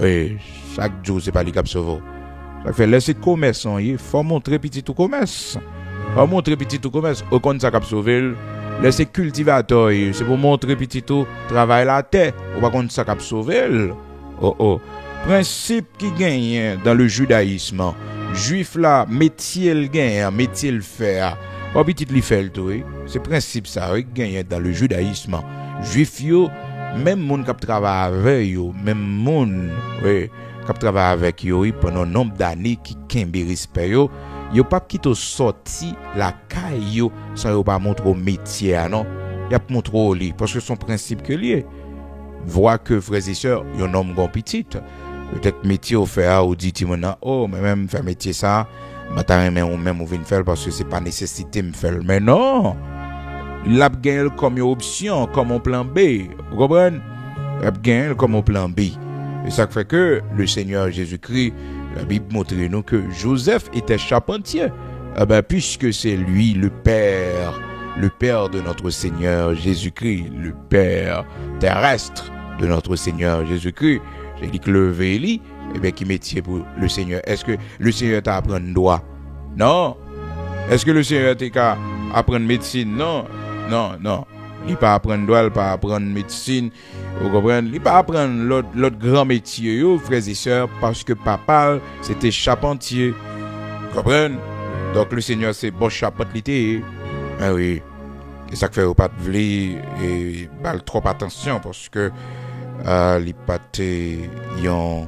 Oui, chaque jour, c'est pas les cap sauver. Ça fait laisser commerce, il faut montrer petit tout commerce. Faut montrer petit tout commerce, au compte ça cap sauver. Laisser cultivateur, c'est pour montrer petit tout travail la terre, ou par contre ça cap sauver. Oh. Principe qui gagne dans le judaïsme. Juif là, métier le gagne, métier le faire. Pas petit li fait le tout, c'est principe ça qui gagne dans le judaïsme. Juif yo, même monde qui travaille avec yo, même monde, oui, qui travaille avec yo pendant nombre d'années qui kembe respect yo, yo pas quitte sorti la caille yo sans yo pas montrer au métier non. Y a montrer au lit parce que son principe que lié. Voit que frères et sœurs, yon homme gon petite. Peut-être métier au faire ou dit maintenant oh mais même faire métier ça matin même on vient faire parce que c'est pas nécessité me faire mais non l'a gagné comme une option comme un plan B vous comprenez l'a gagné comme un plan B et ça fait que le Seigneur Jésus-Christ la Bible montre nous que Joseph était charpentier puisque c'est lui le Père de notre Seigneur Jésus-Christ, le Père terrestre de notre Seigneur Jésus-Christ, j'ai dit que le véli, qui métier pour le Seigneur? Est-ce que le Seigneur t'a appris droit? Non. Est-ce que le Seigneur t'a qu'à apprendre médecine? Non. Il pas apprendre droit, il pas apprendre médecine. Vous comprenez? Il pas apprendre l'autre grand métier, frères et sœurs, parce que papa, c'était charpentier. Vous comprenez? Donc le Seigneur, c'est bon charpentier. Ah oui. Et ça fait pas de vler et trop attention parce que les pâtes yon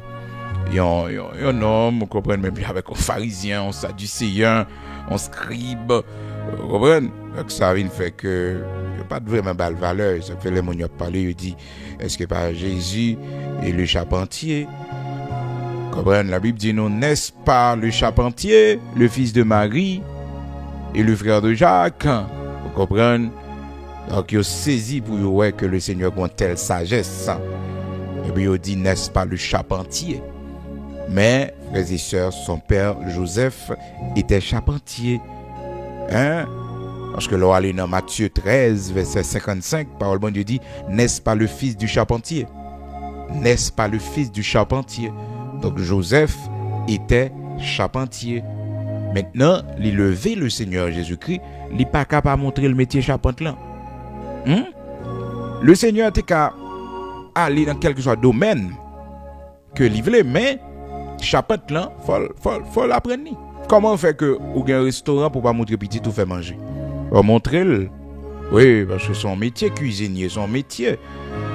homme, vous comprenez, même avec un pharisien, un sadducéen, un scribe, vous comprenez? Donc ça vient fait que il n'y a pas de vraiment belle valeur. Ça fait les gens parler, il dit est-ce que pas Jésus et le charpentier? Vous comprenez? La Bible dit non, n'est-ce pas le charpentier, le fils de Marie et le frère de Jacques? Vous comprenez? Donc il a saisi pour voir que le Seigneur a une telle sagesse. Et puis il dit n'est-ce pas le charpentier? Mais, frères et sœurs, son père Joseph était charpentier. Hein? Parce que là, allez dans Matthieu 13, verset 55, parole de Dieu dit, n'est-ce pas le fils du charpentier? N'est-ce pas le fils du charpentier? Donc Joseph était charpentier. Maintenant, il levé le Seigneur Jésus-Christ, il n'est pas capable de montrer le métier charpentier là. Le Seigneur était capable d'aller dans quel que soit domaine que il voulait, mais charpentier là, faut l'apprendre. Comment on fait que ou un restaurant pour pas montrer petit tout faire manger? On montrer le. Oui, parce que son métier cuisinier, son métier.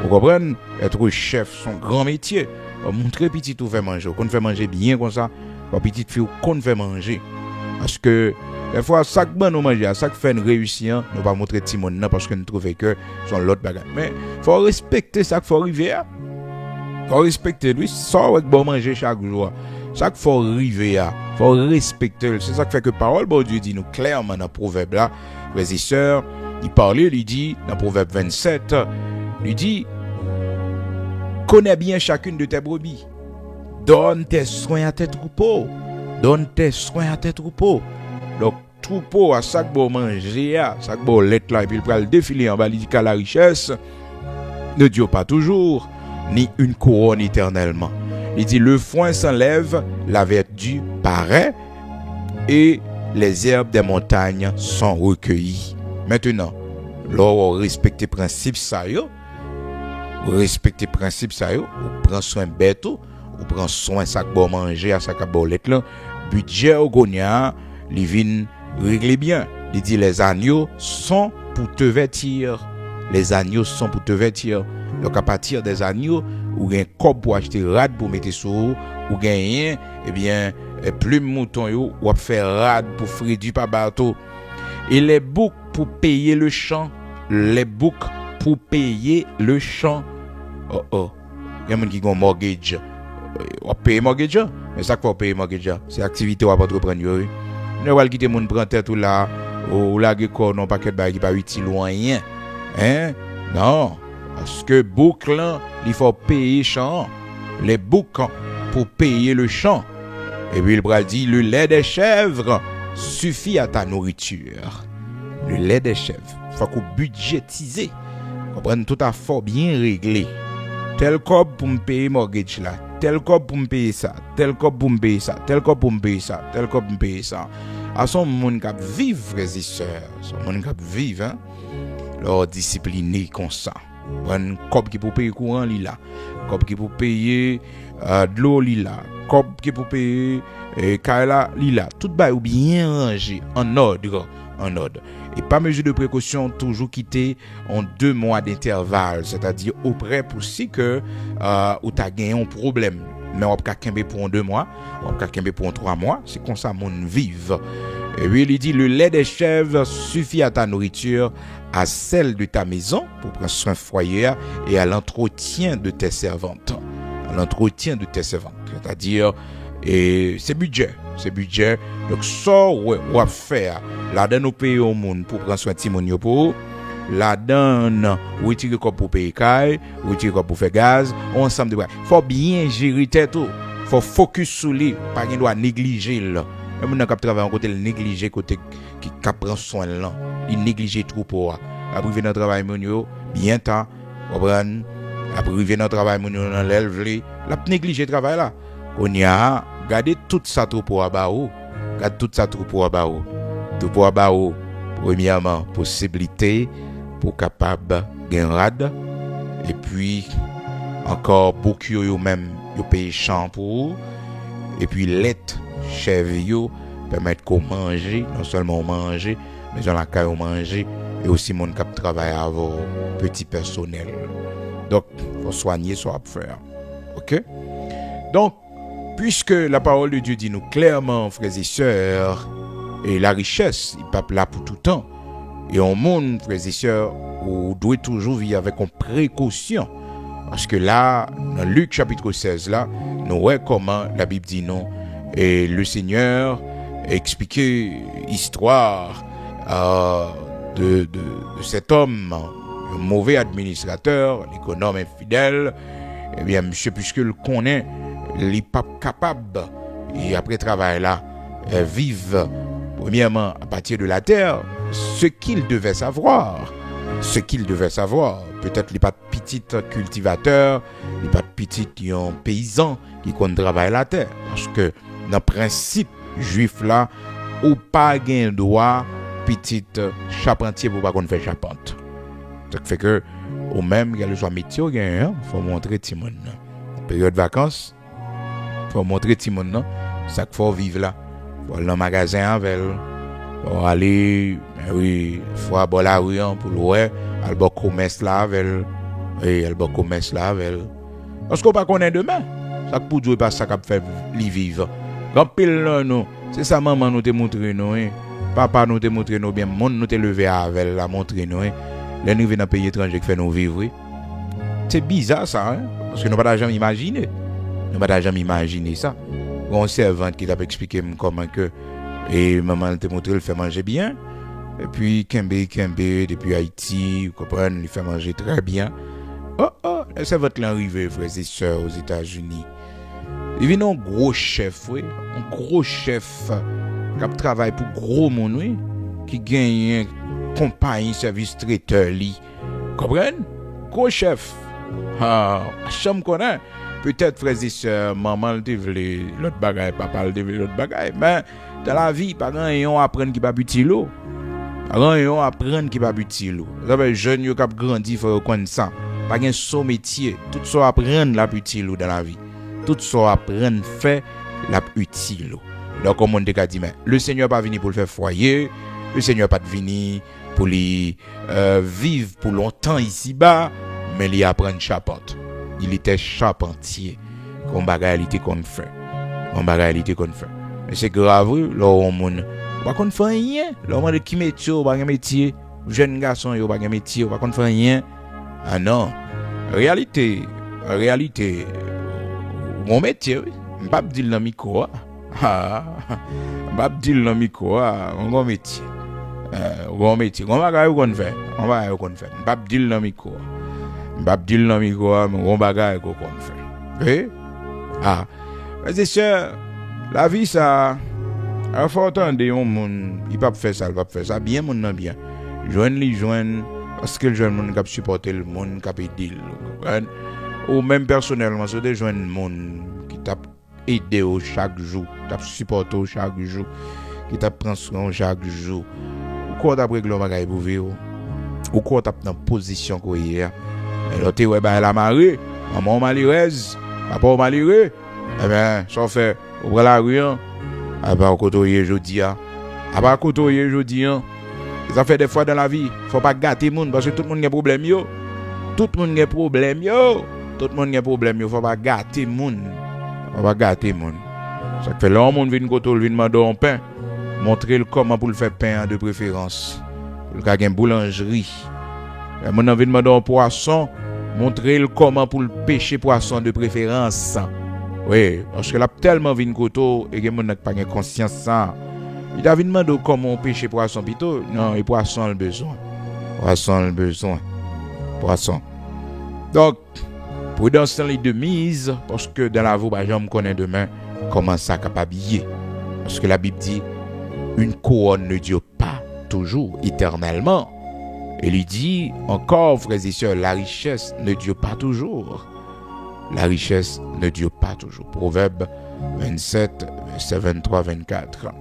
Vous comprenez? Être chef, son grand métier. On montrer petit tout faire manger. Qu'on fait manger bien comme ça. Pour petite fille qu'on fait manger. Parce que des fois chaque bon nous manger, chaque fait une réussite, nous pas montrer Timon parce que nous trouvons que son l'autre bagage. Mais faut respecter ça qu'il faut arriver. Faut respecter lui, ça avec bon manger chaque jour. Ça qu'il faut arriver à, faut respecter. C'est ça qui fait que parole bon Dieu dit nous clairement dans proverbe là, frères et sœurs, il parlait, il dit dans proverbe 27, il dit connais bien chacune de tes brebis. Donne tes soins à tes troupeaux. Donne tes soins à tes troupeaux. Donc troupeau à chaque bon manger, à chaque bon lait là et puis il va le défiler en bas, il dit qu'à la richesse ne dure pas toujours ni une couronne éternellement. Il dit le foin s'enlève, la vertu paraît et les herbes des montagnes sont recueillies. Maintenant, lorsqu'on respecte les principes ça yo, on prend soin bête, on prend soin sac bon manger à sac bon lait là, budget au gonia, les vins régler bien. Il dit les agneaux sont pour te vêtir. Les agneaux sont pour te vêtir. Donc à partir des agneaux, ou un cop pour acheter rad pour mettre sur ou gagner plume mouton yo ou faire rad pour frire du pas bateau. Et les boucs pour payer le champ, les boucs pour payer le champ. Il y a des gens qui ont mortgage. On paye mortgage, mais ça qu'il faut payer mortgage, c'est activité ou entreprendre. Ne va quitter mon prend tête ou là ou là que non paquet de qui pas utile rien. Hein? Non. Parce que bouc là, il faut payer champ. Les boucs pour payer le champ. Et puis il dit le lait des chèvres suffit à ta nourriture. Le lait des chèvres, faut qu'on budgétiser. Comprendre tout à fait bien réglé. Tel cop pour me payer mortgage là, tel cop pour me payer ça, tel cop pour me payer ça, tel cop pour me payer ça, tel cop pour me payer ça. À son monde qui vivre frères et sœurs, son monde qui vivre hein, leur discipliné comme ça. Un cop qui pour payer courant li là, cop qui pour payer de l'eau li là, cop qui pour payer kaila li là, tout ba ou bien rangé en ordre. Et par mesure de précaution, toujours quitter en 2 mois d'intervalle, c'est-à-dire auprès pour si que ou t'as gagné un problème, mais on peut pas pour 2 mois, on peut pas pour 3 mois, c'est comme ça mon vive. Et puis il dit le lait des chèvres suffit à ta nourriture, à celle de ta maison pour prendre soin foyer et à l'entretien de tes servantes. C'est-à-dire c'est budget. Donc ça on va faire là-dedans nous payer au monde pour prendre soin de Timonio pour là-dedans ou tirer quoi pour payer caille, ou tirer quoi pour faire gaz, ensemble de faut bien gérer tête tout. Faut focus sur lui, pas qu'il doit négliger là. Les gens qui travaillent en côté, ils négligent côté qui prend soin là. Ils négligent trop pour. Après, ils viennent dans le travail, bien temps, comprendre. Après, ils viennent dans le travail, dans l'élève, la négligé le travail là. On y a gardé tout ça trop pour abaou. Garde tout ça trop pour abaou. Tout pour abaou. Premièrement, possibilité pour capable gagner rad. Et puis, encore beaucoup yo même yo paye champ pour. Et puis, l'être chèvre yo permettre qu'on manger, non seulement manger, mais dans la caille manger. Et aussi mon cap travail avec petit personnel. Donc, il faut soigner ce à faire. OK? Donc, puisque la parole de Dieu dit nous clairement, frères et sœurs, et la richesse, il n'est pas là pour tout le temps. Et au monde, frères et sœurs, on doit toujours vivre avec une précaution. Parce que là, dans Luc chapitre 16, là, nous voyons comment la Bible dit non. Et le Seigneur a expliqué l'histoire de cet homme, un mauvais administrateur, un économe infidèle. Eh bien, monsieur, puisque le connaît, il n'est pas capable, et après travail là, vivre, premièrement, à partir de la terre, ce qu'il devait savoir. Peut-être il n'est pas de petit cultivateur, il n'est pas de petit paysan qui compte travailler la terre. Parce que, dans le principe juif là, ou pas gain droit, petit charpentier pour pas qu'on fait charpente. Ça fait que, ou même, il y a le choix métier, il faut montrer tout le monde. Période de vacances, il faut montrer tout le monde. Ça qu'il faut vivre là. Il faut aller dans le magasin avec elle. Il faut aller, il faut aller à la rue pour le voir. Il faut commerce là avec elle. Oui, il faut commerce là avec elle. Parce qu'on ne connaît pas demain. Ça pour Dieu pas ça qui fait vivre. Quand pile là, nous, c'est ça maman nous te montré nous. Papa nous te montré nous bien. Monde nous te levé avec elle, la montré nous. Les nous venons dans pays étranger qui fait nous vivre. C'est bizarre ça, hein? Parce que nous n'avons pas jamais imaginé. Nous n'avons pas jamais imaginé ça. On servante qui t'a expliqué comment que et maman t'a montré le fait manger bien. Et puis Kembe depuis Haïti, vous comprenez, il fait manger très bien. La servante là arrivé, frères et sœurs, aux États-Unis. Il vient un gros chef, oui, un gros chef qui travaille pour gros monde, oui, qui gagne compagnie service traiteur li. Comprenez? Gros chef. Cham connaît. Peut-être frères et sœurs, maman te voulait l'autre bagaille, papa te voulait l'autre bagaille, mais dans la vie, pas grand apprendre qui pas utile l'eau. Pas grand apprendre qui pas utile l'eau. Vous savez jeune yo qui grandi faut connaître ça. Pas gain son métier, tout ça apprendre la utile l'eau dans la vie. Tout ça apprendre fait la utile l'eau. Donc comme on te dit mais le Seigneur pas venu pour le faire foyer, le Seigneur pas venu pour lui vivre pour longtemps ici-bas, mais il apprend charpente. Il était charpentier. Comme bagalité qu'on fait. Mais c'est grave, là, on ne va pas faire rien. Là, on qui métier, on va pas métier. Jeune garçon, on va pas métier, on va pas faire rien. Ah non. Réalité, mon métier, je pas dire dans micro. Pas dire dans micro, mon métier. On va qu'on fait. Pas dire dans micro. Pas dire dans micro, mais on bagaille qu'on fait. Mais c'est la vie ça il faut attendre un monde, il pas faire ça, il va faire ça bien mon non bien. Joindre parce que le jeune monde qui supporter le monde qui aider ou même personnellement c'est des jeunes monde qui t'a aidé chaque jour, t'a supporter chaque jour, qui t'a prendre soin chaque jour. Ou quoi d'après que le bagaille pour vivre. Ou quoi t'a dans position quoi hier. Et l'autre ouais ben la marée, maman malheureuse, papa malheureux. Eh bien, ça fait au la rue, à part côtoyer jeudi, ça fait des fois dans la vie, faut pas gâter monde parce que tout le monde a problème yo. Faut pas gâter monde. Ça fait là monde vient côté vient demander un pain, montrer comment pour le faire pain de préférence. Pour le une boulangerie. Mon vient demander un poisson, montrer comment pour le pêcher poisson de préférence. Oui, parce que là, tellement vin koto et que mon n'a pas conscience ça. Il a demandé comment on pêche poisson plutôt. Non, et poisson le besoin. Poisson. Donc, prudence dans les deux mises parce que dans la vie, bah, je me connais demain comment ça capable. Parce que la Bible dit, une couronne ne dure pas toujours, éternellement. Et il dit encore, frères et sœurs, la richesse ne dure pas toujours. La richesse ne dure pas toujours. Proverbe 27, verset 23-24.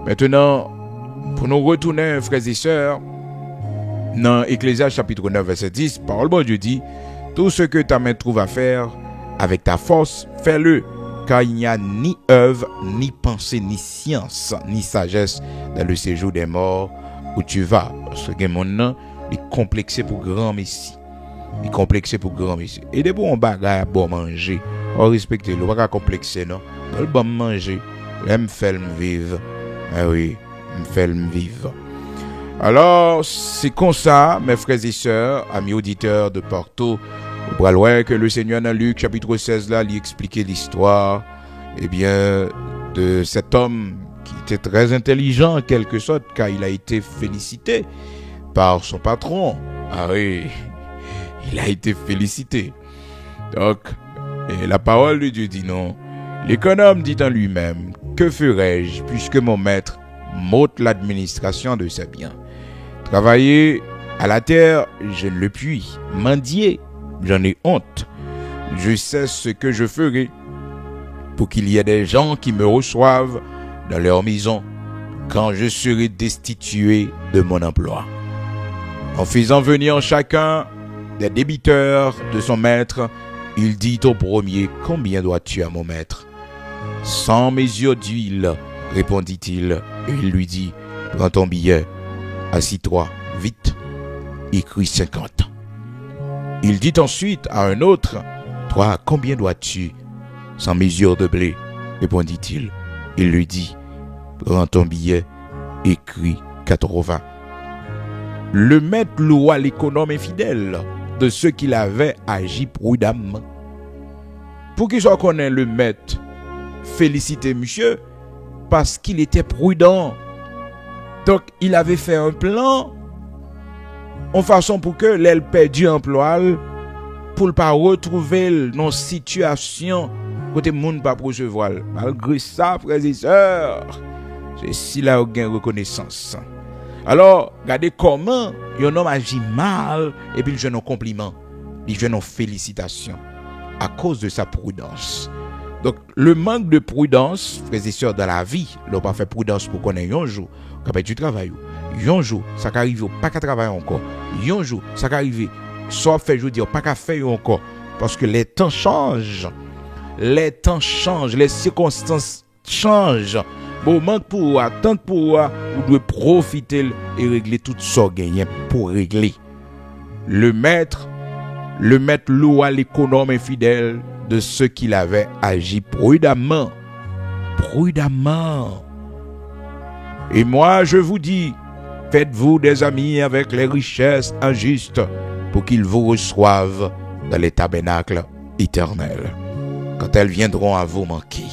Maintenant, pour nous retourner, frères et sœurs, dans Ecclésiaste chapitre 9, verset 10, parole de Dieu dit, tout ce que ta main trouve à faire, avec ta force, fais-le, car il n'y a ni œuvre, ni pensée, ni science, ni sagesse dans le séjour des morts où tu vas. Parce que mon nom est complexé pour grand messie. Il est complexé pour grand messie. Et des bons bagages bon manger. On respecte le pas complexé non. Le bon manger, l'aime faire me vivre. Ah oui, me faire me vivre. Alors, c'est comme ça, mes frères et sœurs, amis auditeurs de Porto, vous pourrez voir que le Seigneur dans Luc chapitre 16 là, lui expliquait l'histoire, eh bien, de cet homme qui était très intelligent en quelque sorte, car il a été félicité par son patron. Ah oui, il a été félicité. Donc, et la parole de Dieu dit non. L'économe dit en lui-même, que ferai-je puisque mon maître m'ôte l'administration de ses biens? Travailler à la terre, je ne le puis. Mendier, j'en ai honte. Je sais ce que je ferai pour qu'il y ait des gens qui me reçoivent dans leur maison quand je serai destitué de mon emploi. En faisant venir chacun des débiteurs de son maître, il dit au premier, combien dois-tu à mon maître? 100 mesures d'huile, répondit-il, et il lui dit, prends ton billet, assis-toi, vite, écris 50. Il dit ensuite à un autre, toi, combien dois-tu? 100 mesures de blé, répondit-il. Il lui dit, prends ton billet, écris 80. Le maître loua l'économe infidèle de ceux qu'il avait agi prudemment. Pour qu'il soit connaît le maître, félicitez monsieur, parce qu'il était prudent. Donc, il avait fait un plan en façon pour que l'elle perdu emploi pour ne pas retrouver nos situations côté monde pas recevoir. Malgré ça, frères et sœurs, c'est si là on gagne reconnaissance. Alors, regardez comment un homme agit mal et puis il donne un compliment, il donne une félicitation à cause de sa prudence. Donc, le manque de prudence, frères et sœurs, dans la vie, l'on pas fait prudence pour qu'on ait un jour, qu'on ait du travail. Un jour, ça arrive, pas qu'à travailler encore. Un jour, ça arrive, soit fait, je veux dire, pas qu'à faire encore. Parce que les temps changent. Les temps changent, les circonstances changent. Bon, manque pour attendre pour vous devez profiter et régler tout ça gagné pour régler. Le maître loua l'économe infidèle de ceux qu'il avait agi prudemment. Prudemment. Et moi, je vous dis, faites-vous des amis avec les richesses injustes pour qu'ils vous reçoivent dans les tabernacles éternels, quand elles viendront à vous manquer.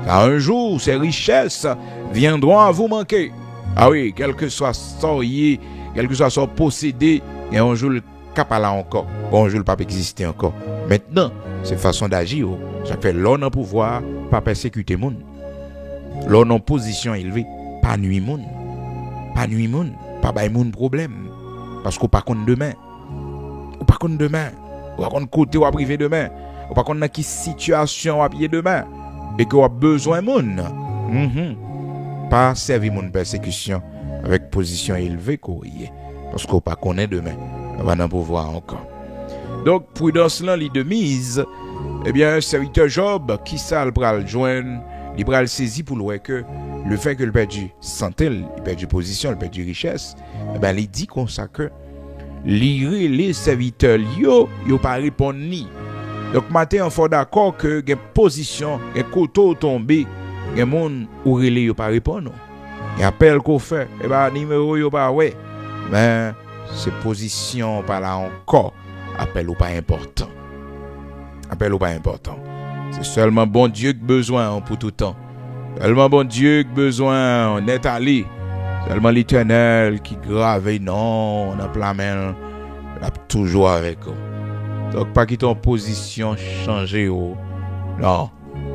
Car un jour, ces richesses viendront à vous manquer. Ah oui, quel que soit sorcier, quel que soit son possédé, et un jour le cap à là encore, un jour le pape exister encore. Maintenant, c'est façon d'agir. Ça fait l'on en pouvoir, pas persécuter moun. L'on en position élevée, pas nuit moun. Pas nuit moun, pas bay moun problème. Parce qu'on pas compte demain. Ou pas compte demain. Ou pas compte côté ou à privé demain. Ou pas compte dans qui situation à pied demain. Et qu'on a besoin moun. Pas servir moun persécution avec position élevée courrier. Parce qu'on pas connaît demain. On va en pouvoir encore. Donc, prudence là, li de mise, eh bien, serviteur Job, qui ça le pral joindre, il pral saisi pour le que le fait que le perdu santé, il perdu position, il perdu richesse, eh bien, il dit comme ça que les serviteurs, yo pas répondre ni. Donc, matin, on faut d'accord que gen position, gen koto tombé, gen moun ou relé yo pas répondre. Et appel qu'on fait, eh bien, numéro yo pas ouais. Mais, c'est position pas là encore. Appel ou pas important. Appel ou pas important. C'est seulement bon Dieu qui a besoin pour tout temps. Seulement bon Dieu qui a besoin, on est allé. Seulement l'Éternel qui grave, non, on a plein main, on a toujours avec eux. Donc pas quitter en position changer. Non,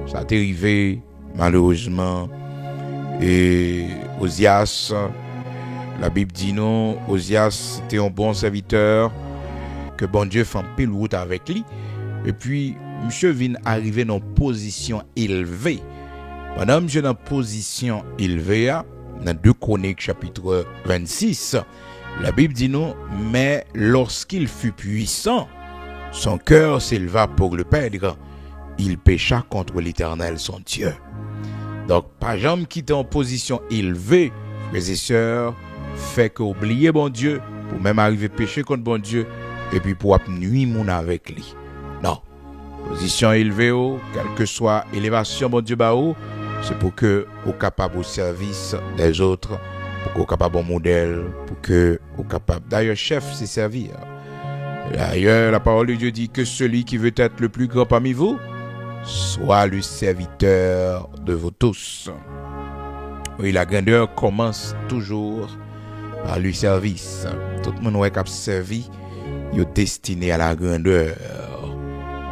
ça t'est arrivé, malheureusement. Et Osias, la Bible dit non, Osias était un bon serviteur, que bon Dieu fait un pile route avec lui. Et puis, monsieur vient arriver dans une position élevée. Pendant monsieur dans une position élevée, dans 2 Chroniques chapitre 26, la Bible dit non, mais lorsqu'il fut puissant, son cœur s'éleva pour le perdre. Il pécha contre l'Éternel son Dieu. Donc, pas jamais quitter en position élevée, frères et sœurs, fait qu'oublier bon Dieu, pour même arriver pécher contre bon Dieu, et puis pour nuire mon avec lui. Non. Position élevée, quelle que soit l'élévation bon Dieu baou, c'est pour que vous capable au service des autres, pour que vous capable au modèle, pour que vous capable. D'ailleurs, chef, c'est servir. D'ailleurs, la parole de Dieu dit que celui qui veut être le plus grand parmi vous, soit le serviteur de vous tous. Oui, la grandeur commence toujours par le service. Tout le monde qui a servi, il est destiné à la grandeur.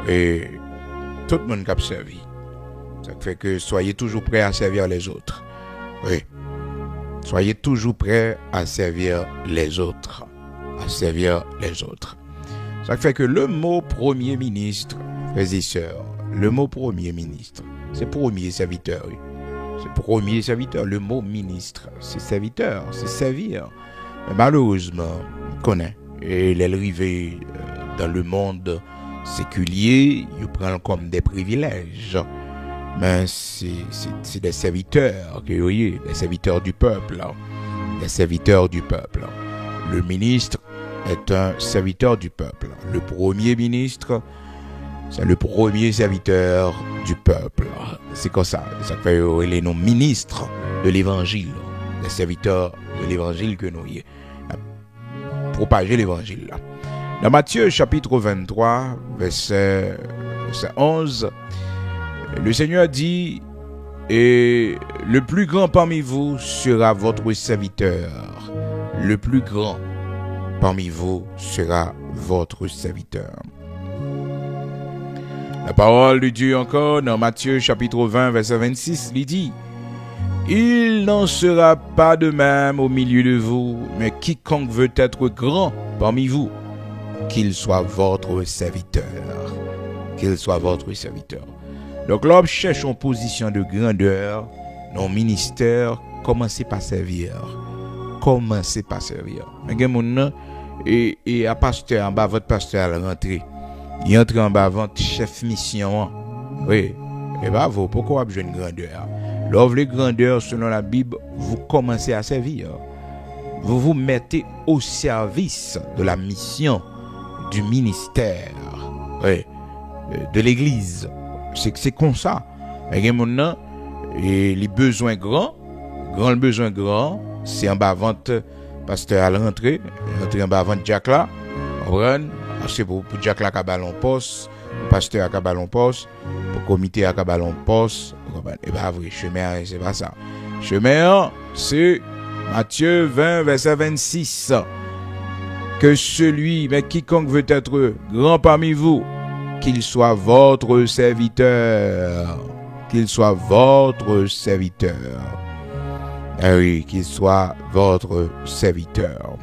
Et tout le monde qui a servi. Ça fait que soyez toujours prêts à servir les autres. Oui. Soyez toujours prêts à servir les autres. À servir les autres. Ça fait que le mot premier ministre, frères et sœurs, le mot premier ministre, c'est premier serviteur. Oui. C'est premier serviteur. Le mot ministre, c'est serviteur, c'est servir. Mais malheureusement, on connaît. Et il est arrivé dans le monde séculier, il prend comme des privilèges. Mais c'est des serviteurs, vous voyez, des serviteurs du peuple. Des serviteurs du peuple. Le ministre est un serviteur du peuple. Le premier ministre, c'est le premier serviteur du peuple. C'est comme ça. Ça fait les noms ministres de l'évangile. Les serviteurs de l'évangile que nous y propager l'évangile. Dans Matthieu chapitre 23, verset 11, le Seigneur dit, et le plus grand parmi vous sera votre serviteur. Le plus grand parmi vous sera votre serviteur. La parole de Dieu encore dans Matthieu chapitre 20 verset 26 il dit, il n'en sera pas de même au milieu de vous, mais quiconque veut être grand parmi vous, qu'il soit votre serviteur. Qu'il soit votre serviteur. Donc l'homme cherche en position de grandeur dans le ministère, commencez par servir. Commencez par servir. Et à pasteur en bas, votre pasteur à la rentrée. Il entre en bas votre chef mission. Oui. Et bien vous, pourquoi vous avez une grandeur? L'œuvre de grandeur, selon la Bible, vous commencez à servir. Vous vous mettez au service de la mission, du ministère, oui, de l'église. C'est comme ça. Et les besoins grands, le besoin grand, c'est en bas vente pasteur à l'entrée, en bas vente Jack là, c'est pour Jack là qui a ballon poste, pasteur qui a ballon poste, pour comité qui a ballon poste. Et bien vrai, chemin, c'est pas ça. Chemin, c'est Matthieu 20, verset 26. Que celui, mais quiconque veut être grand parmi vous, qu'il soit votre serviteur. Qu'il soit votre serviteur. Ah oui, qu'il soit votre serviteur.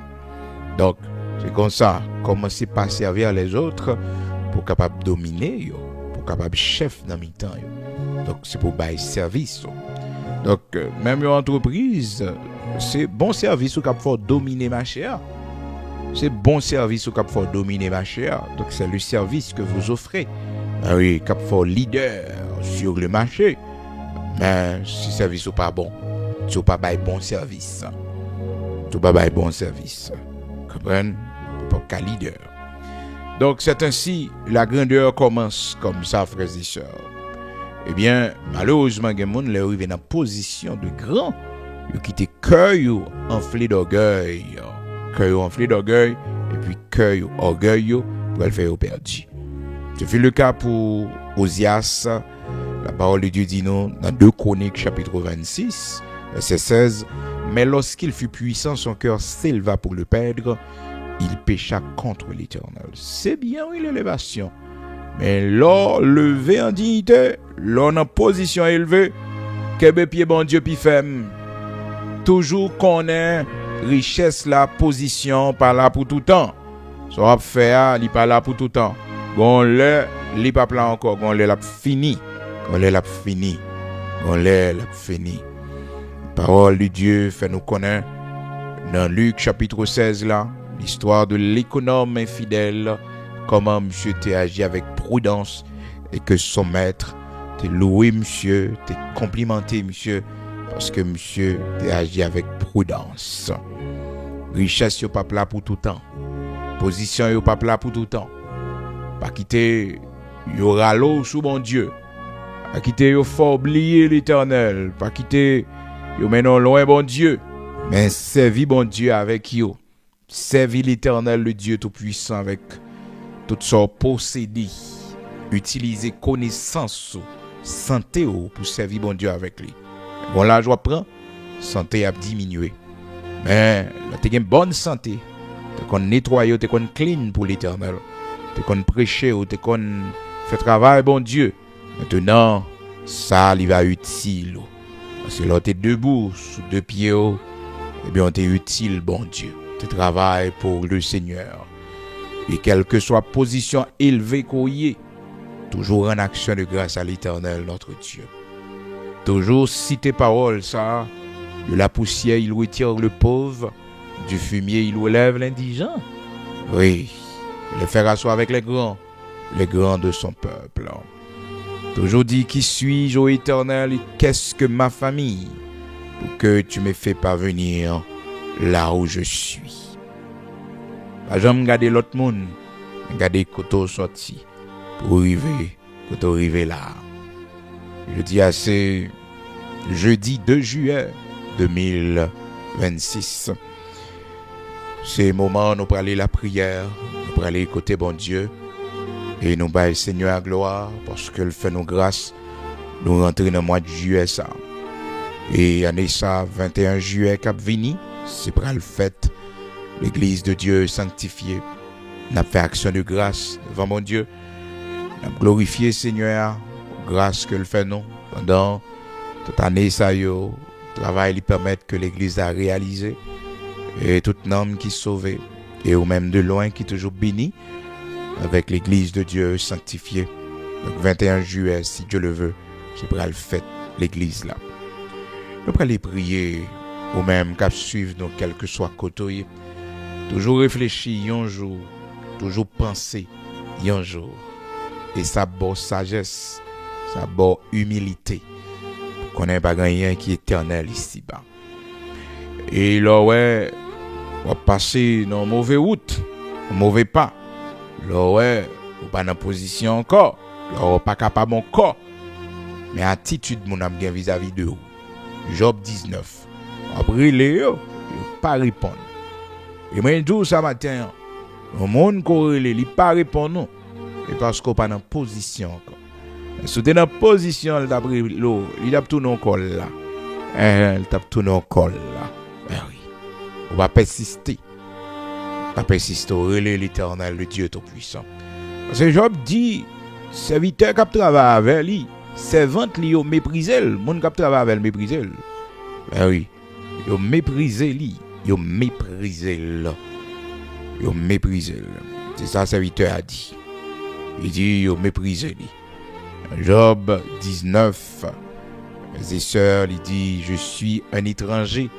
Donc, c'est comme ça. Commencez par servir les autres pour capable dominer, pour capable chef dans mi-temps. Donc, c'est pour bailler service. Donc, même une entreprise, c'est bon service ou capable dominer ma chère. C'est bon service ou capable dominer ma chère. Donc, c'est le service que vous offrez. Ah oui, capable leader sur le marché. Mais si le service n'est pas bon, tu n'as pas bailler bon service. Tu n'as pas bailler bon service. Comprenez? Pas leader. Donc, c'est ainsi, la grandeur commence comme ça, frères et sœurs. Eh bien, malheureusement, il y a des gens qui arrivent dans une position de grand, qui te cœur enflé d'orgueil. Cœur enflé d'orgueil, et puis cœur orgueil pour le faire perdu. Ce fut le cas pour Osias. La parole de Dieu dit non, dans 2 Chroniques chapitre 26, verset 16, mais lorsqu'il fut puissant, son cœur s'éleva pour le perdre, il pécha contre l'Éternel. C'est bien une élévation. Mais l'or levé en dignité, l'or en position élevée, Kebe pied bon Dieu pi femme. Toujours connaît richesse la position pas là pour tout temps. So a faire, li pas là pour tout temps. Gon le, li pas là encore, gon le l'a fini. Gon le l'a fini. Gon le l'a fini. Parole de Dieu fait nous connaître dans Luc chapitre 16 là, l'histoire de l'économe infidèle, comment monsieur t'a agi avec prudence et que son maître t'a loué monsieur, t'a complimenté monsieur parce que monsieur t'a agi avec prudence. Richesse yo pas là pour tout temps. Position yo pas là pour tout temps. Pas quitter yo ralo sous bon Dieu. Pas quitter yo faut oublier l'Éternel, pas quitter yo menon loin bon Dieu, mais servi bon Dieu avec yo. Servi l'Éternel, le Dieu tout-puissant avec tout son possédé. Utiliser connaissance, santé pour servir bon Dieu avec lui. Bon là, je prends, santé a diminué. Mais là, tu as une bonne santé. Tu as nettoyer, tu as clean pour l'Éternel. Tu as prêcher, tu as fait travail bon Dieu. Maintenant, ça, il va utile. Parce que là, tu es debout, sous deux pieds, eh bien, tu es utile, bon Dieu. Tu travailles pour le Seigneur. Et quelle que soit la position élevée qu'on y est, toujours en action de grâce à l'Éternel, notre Dieu. Toujours citer parole, ça. De la poussière, il retire le pauvre. Du fumier, il relève l'indigent. Oui, le faire asseoir avec les grands de son peuple. Toujours dit, qui suis-je, ô Éternel, et qu'est-ce que ma famille, pour que tu me fais parvenir là où je suis. Pas jamais garder l'autre monde, garder côté sorti pour arriver là. Je dis à ce jeudi 2 juillet 2026. C'est moment nous pour aller la prière, nous pour aller côté bon Dieu. Et nous baillons Seigneur à gloire parce qu'il fait nos grâces. Nous rentrons dans le mois de juillet ça. Et année ça, 21 juillet cap vini, c'est pour le fête. L'église de Dieu sanctifiée. Nous fait action de grâce devant mon Dieu. Nous glorifié Seigneur, grâce qu'il fait nous pendant toute année ça yo. Travail lui permet que l'église a réalisé. Et tout homme qui est sauvé. Et ou même de loin qui est toujours béni. Avec l'église de Dieu sanctifiée. Donc 21 juillet, si Dieu le veut, c'est pour le fête l'église là. Nous allons prier ou même qu'à suivre donc quel que soit côté. Toujours réfléchir un jour, toujours penser un jour. Et ça bonne sagesse, ça bonne humilité. Qu'on n'ait pas rien qui est éternel ici-bas. Et là ouais, on va passer dans mauvais route, mauvais pas. Là ouais, ou pas dans position encore, là ou pas capable encore. Mais attitude mon âme vis-à-vis de vous. Job 19. Après les yo, pas répondre. Et moi dis ça matin, le monde corrélé, il pas répondre non. Et parce qu'on pas dans position encore. Si tu es dans position, il tape l'eau, il tape tout non col là. Il tape tout non col là. Oui. On va persister. Pas persister au relais l'Éternel, le Dieu tout-puissant. Parce que Job dit, serviteur qui travaille avec lui, servante lui, il méprisé. Le monde qui travaille avec lui, méprisé. Oui. Il méprisé lui. Il méprisé là. Il méprisé. C'est ça, serviteur a dit. Il dit, il méprisé lui. Job 19, mes sœurs, il dit, je suis un étranger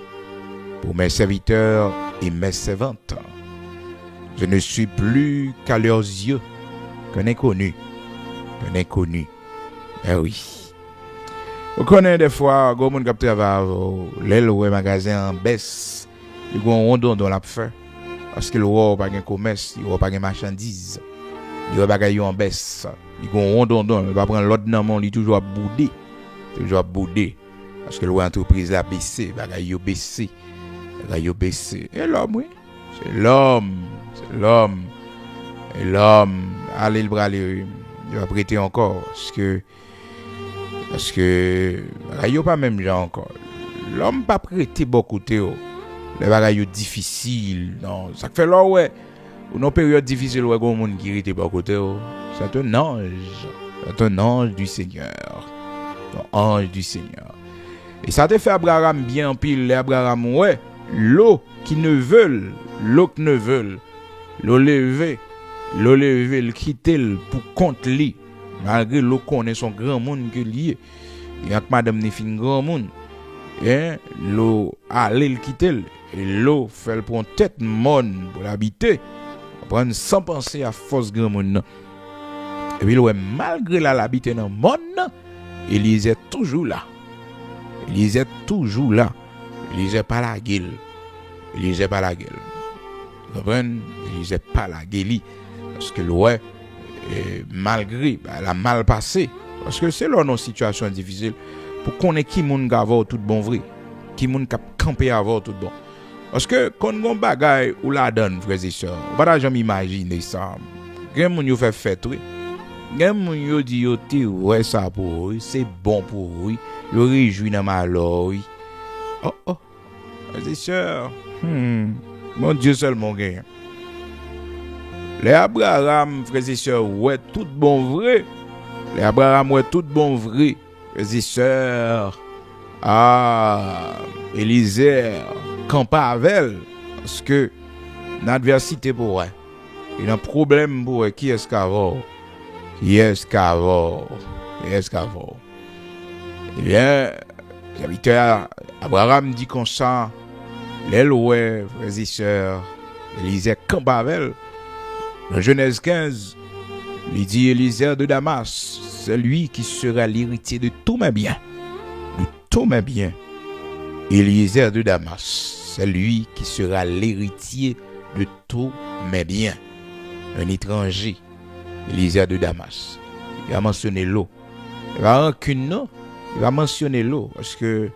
pour mes serviteurs et mes servantes. Je ne suis plus qu'à leurs yeux, qu'un inconnu. Eh oui. Vous connaissez des fois, quand on travaille l'aile ou un magasin en baisse, il y a un rondon dans la fait. Parce que le roi n'a pas de commerce, il n'a pas de marchandises. Il n'y a pas de en baisse. Il y a un rondon, il va prendre l'autre nom, il est toujours à bouder. Parce que le roi entreprise a baissé, il a baissé. Et l'homme, oui. C'est l'homme. Et l'homme, allez le bras, il va prêter encore. Parce que il n'y a pas même gens encore. L'homme pas prêté beaucoup de les bagailles difficiles. Non, ça fait là ouais. Une période difficile où il y a des gens qui prêté beaucoup de c'est un ange. C'est un ange du Seigneur. Un ange du Seigneur. Et ça te fait Abraham bien en pile. Abraham, ouais, l'eau qui ne veulent, l'eau qui ne veulent, l'eau levé, le quitter pour compte li. Malgré l'eau connaît son grand monde que lié. Et avec madame n'est fin grand monde. Et l'eau aller le quitter. Et l'eau fait le prendre tête monde pour l'habiter. Prendre sans penser à force grand monde. Et puis l'eau malgré l'habiter dans le monde, il est toujours là. Il est toujours là. Il est pas la gueule. Il est pas la gueule. Vous comprenez? Il est pas la gueule. Parce que l'eau malgré la mal passé. Parce que c'est là nos situations difficiles. Pour qu'on ait qui moun avoir tout bon vrai. Qui moun cap camper avoir tout bon. Parce que quand on bagaille ou la donne frères et sœurs, on va jamais imaginer ça. Gen moun yo fait fête oui. Gen moun yo di yo ti ouais ça pour oui, c'est bon pour oui. Yo réjoui dans malheur oui. Oh frères et sœurs. Mon Dieu seulement gagne. Les Abraham frères et sœurs ouais tout bon vrai. Les Abraham ouais tout bon vrai. Frères et sœurs. Élisée campa avec elle parce que l'adversité pour elle. Il y a un problème pour elle. Qui est-ce qu'avant? Eh bien, Abraham dit comme ça, les loués, frères et sœurs, Élisée campa avec elle. Dans Genèse 15, il dit Élisée de Damas, c'est lui qui sera l'héritier de tous mes biens. De tous mes biens. Élisée de Damas, c'est lui qui sera l'héritier de tous mes biens. Un étranger, Élisée de Damas. Il va mentionner l'eau. Il va rancune, non? Il va mentionner l'eau parce que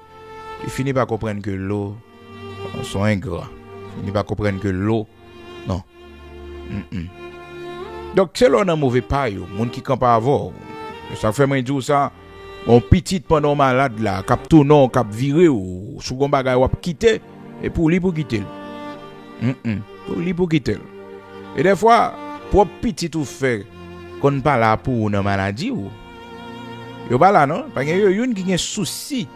il finit par comprendre que l'eau sont ingrats. Il finit par comprendre que l'eau, non. Donc c'est là un mauvais paille, monde qui campe avant. Ça fait moi dire ça. On petit pendant malade là, cap tournon, cap viré ou sous gon bagay ou quitter et pour lui pour quitter. Pour lui pour quitter. Et des fois pour petit tout fait qu'on pas là pour une maladie ou yo pas là non parce que yo une qui a souci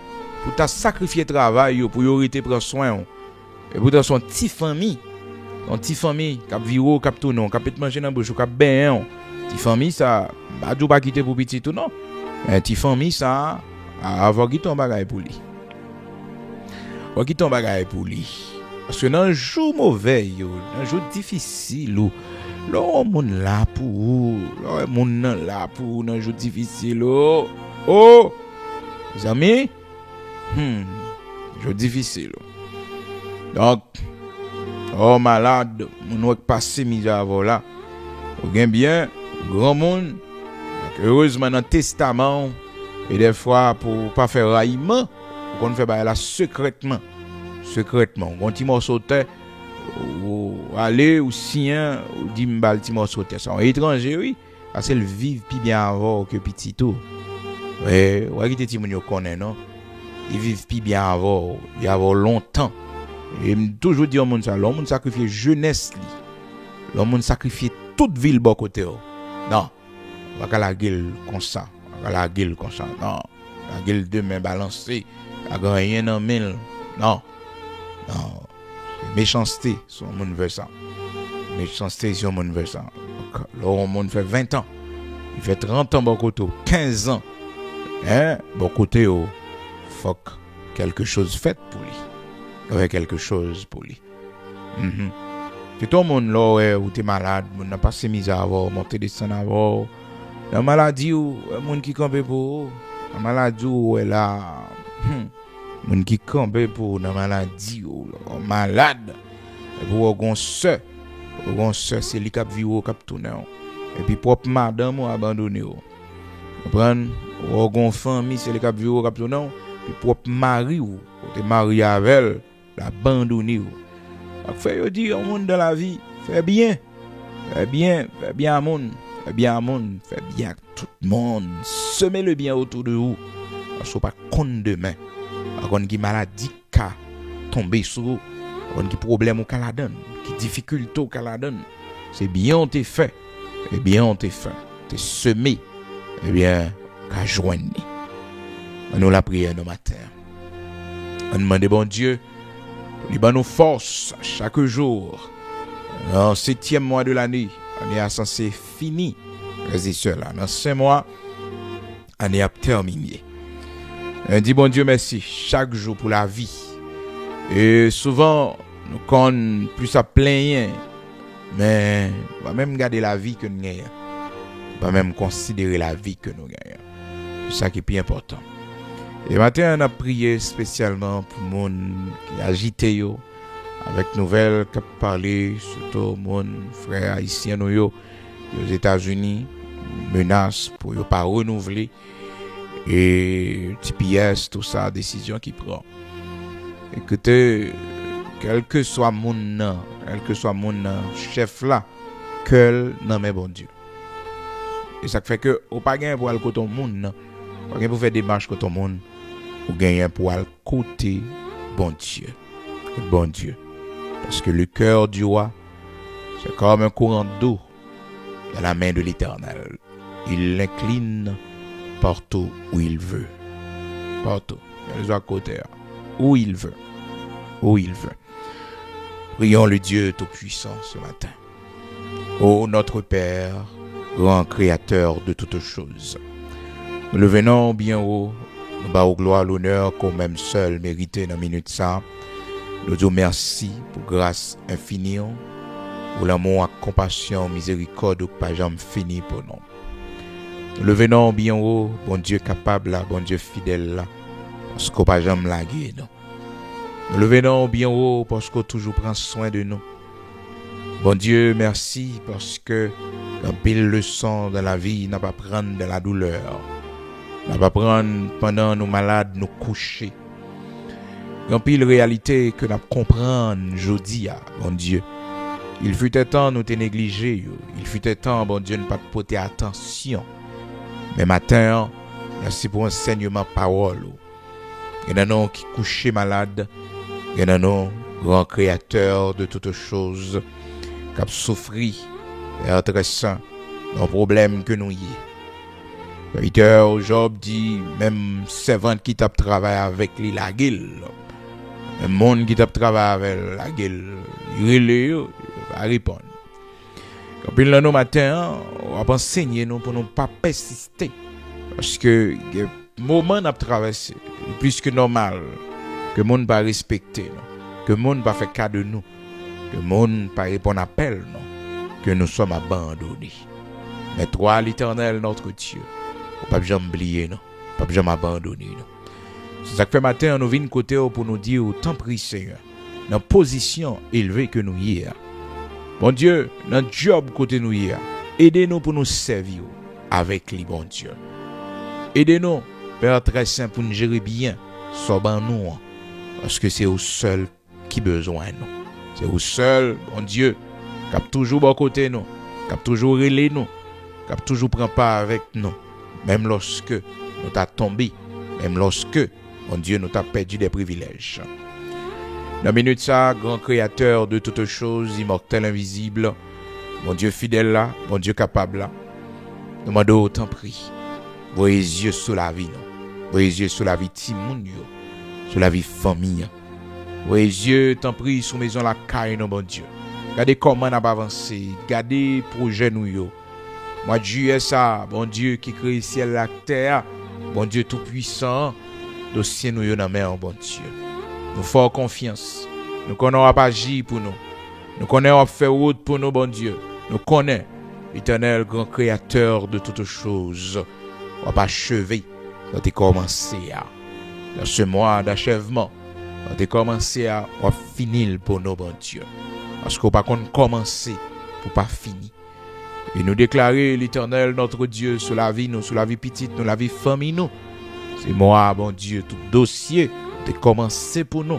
pour ta sacrifier travail pour yo rete prendre soin et pour dans son petit famille cap viro cap tournon cap manger dans bouche cap ben petit famille ça pas quitter pour petit tout non. Un petit famille ça avoir qui ton bagage pour lui. Qui ton bagage pour lui. Parce que dans un jour mauvais yo, dans un jour difficile ou là monde là pour là monde là pour dans un jour difficile oh les amis jour difficile. Donc malade mon passer misère là. Ou bien grand monde. Heureusement dans le testament et des fois pour pas faire raillement on fait là secrètement on petit morceau terre ou aller ou sien ou dit m'bal petit morceau terre sont étranger oui parce qu'ils vivent plus bien avant que petit tout ouais qui te ti moun yo connaît non ils vivent plus bien avant il y a longtemps et toujours dire au monde ça l'homme sacrifier jeunesse li l'homme sacrifier toute ville bon côté non pas la gueule comme ça. Non. La gueule de main balancée. La rien dans mille. Non. Méchanceté, si on veut ça. Méchanceté, si on veut ça. Là, on fait 20 ans. Il fait 30 ans, bon côté. 15 ans. Bon côté, faut quelque chose fait pour lui. Il y avait quelque chose pour lui. Tout le monde là, où tu es malade, on n'a pas ses misères à avoir, monter des scènes à avoir. La maladie ou moun qui campe pour la maladie ou là moun qui campe pour la maladie ou malade pour gon sœur c'est li k'ap vivre k'ap tourner et puis propre madame ou abandonné ou comprendre ou gon famille c'est li k'ap vivre k'ap tourner puis propre mari ou t'es marié avec elle l'abandonné ou fait yo dit au monde dans la vie fais bien à monde. Fais bien à monde, fais bien à tout le monde. Semez le bien autour de vous. Parce que pas compte demain. Quand qui maladie ka tomber sur vous, quand qui problème au Canada, qui difficulté au Canada, c'est bien on t'est fait. T'es semé. Eh bien, qu'à joindre. Nous la prière de matin. On demande bon Dieu, il bat nos forces chaque jour. En 7e mois de l'année, on est censé finir. C'est cela. Dans 5 mois, on est à terminer. On dit bon Dieu merci chaque jour pour la vie. Et souvent, nous connaissons plus à plaindre, mais on va même garder la vie que nous gagnons. On va même considérer la vie que nous gagnons. C'est ça qui est plus important. Et matin, on a prié spécialement pour les gens qui agité avec nouvelles qui parlé, surtout mon frère haïtien aux États-Unis, menace pour ne pas renouveler et TPS, tout ça, décision qui prend. Écoutez, quel que soit mon chef là, que non mais bon Dieu. Et ça fait que au pas gain pour aller côté monde, pas gain pour faire des marches côté monde, ou gain pour aller côté bon Dieu. Bon Dieu. Parce que le cœur du roi, c'est comme un courant d'eau dans la main de l'Éternel. Il l'incline partout où il veut. Partout. Il les à côté. Où il veut. Où il veut. Prions le Dieu Tout-Puissant ce matin. Ô notre Père, grand Créateur de toutes choses. Nous le venons bien haut. Nous bas gloire, l'honneur qu'on même seul mérité dans la minute ça. Nous disons merci pour grâce infinie, pour l'amour, la compassion, miséricorde, pas jamais fini pour nous. Nous le venons bien haut, bon Dieu capable, bon Dieu fidèle, là, parce qu'on pas jamais lagué. Nous le venons bien haut, parce qu'on toujours prend soin de nous. Bon Dieu, merci, parce que un pile leçon dans la vie, n'a pas prendre de la douleur, n'a pas prendre pendant nos malades, nous coucher. En pile réalité que nous comprenons aujourd'hui, bon Dieu. Il fut un temps nous te négligé, il fut un temps, bon Dieu, ne pas porter attention. Mais matin, merci pour enseignement parole. Il y en a qui couchent malades, il y en a grand créateur de toutes choses, qui a souffert, et très saint, dans le problème que nous y est. Peter, Job dit, même servant qui t'a travaillé avec lui, la gueule. Le monde qui t'a travaillé avec la gueule, il va répondre. Quand il nous matin, on va enseigner nous pour ne pas persister. Parce que le moment n'a traversé, plus que normal, que le monde va respecter, que le monde va faire cas de nous, que le monde va répondre à appel, que nous sommes abandonnés. Mais toi, l'Éternel, notre Dieu, on ne peut pas jamais oublier, on ne peut jamais abandonner. C'est ça que fait matin, nous venons côté pour nous dire, tant prie Seigneur, dans la position élevée que nous y sommes. Bon Dieu, dans le job côté nous y sommes, aidez-nous pour nous servir avec les bon Dieu. Aidez-nous, Père très saint, pour nous gérer bien, sauver nous, parce que c'est au seul qui besoin nous. C'est au seul, bon Dieu, qui a toujours bon côté nous, qui a toujours relé nous, qui a toujours prend part avec nous, même lorsque nous t'as tombé, même lorsque mon Dieu nous t'a perdu des privilèges. Dans la minute ça, grand créateur de toutes choses, immortel, invisible, mon Dieu fidèle là, mon Dieu capable là, nous demandons autant prie. Voyez les yeux sur la vie, voyez les yeux sur la vie Timoun, sur la vie famille. Voyez les yeux, tant prie, sur maison la caille, mon Dieu. Regardez comment on a avancé, regardez projet nous yo. Moi Dieu ça, bon Dieu qui crée ciel la terre, bon Dieu tout puissant. Dossier nous dans main, bon Dieu. Nous faisons confiance. Nous connaissons pas agir pour nous. Nous connaissons faire route pour nous, bon Dieu. Nous connaissons l'Éternel, grand créateur de toutes choses. On va pas achever. On va commencer dans ce mois d'achèvement. On va commencer à finir pour nous, bon Dieu. Parce qu'on va pas commencer pour pas finir. Et nous déclarer l'Éternel, notre Dieu, sur la vie, nous, sur la vie petite, nous, la vie famille, nous. C'est moi, bon Dieu, tout dossier de commencer pour nous,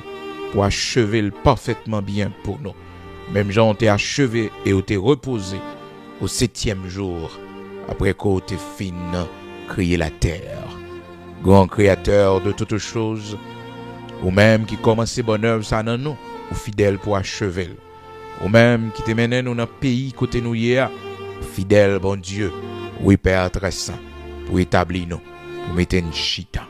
pour achever parfaitement bien pour nous. Même gens ont été achevés et ont été reposés au 7e jour, après qu'on ait fini créer la terre. Grand créateur de toutes choses, ou même qui commençait bonne œuvre ça dans nous, ou fidèle pour achever. Ou même qui te mène nous dans le pays côté nous hier, fidèle, bon Dieu, oui Père très saint, pour établir nous. Pour mettre une chita.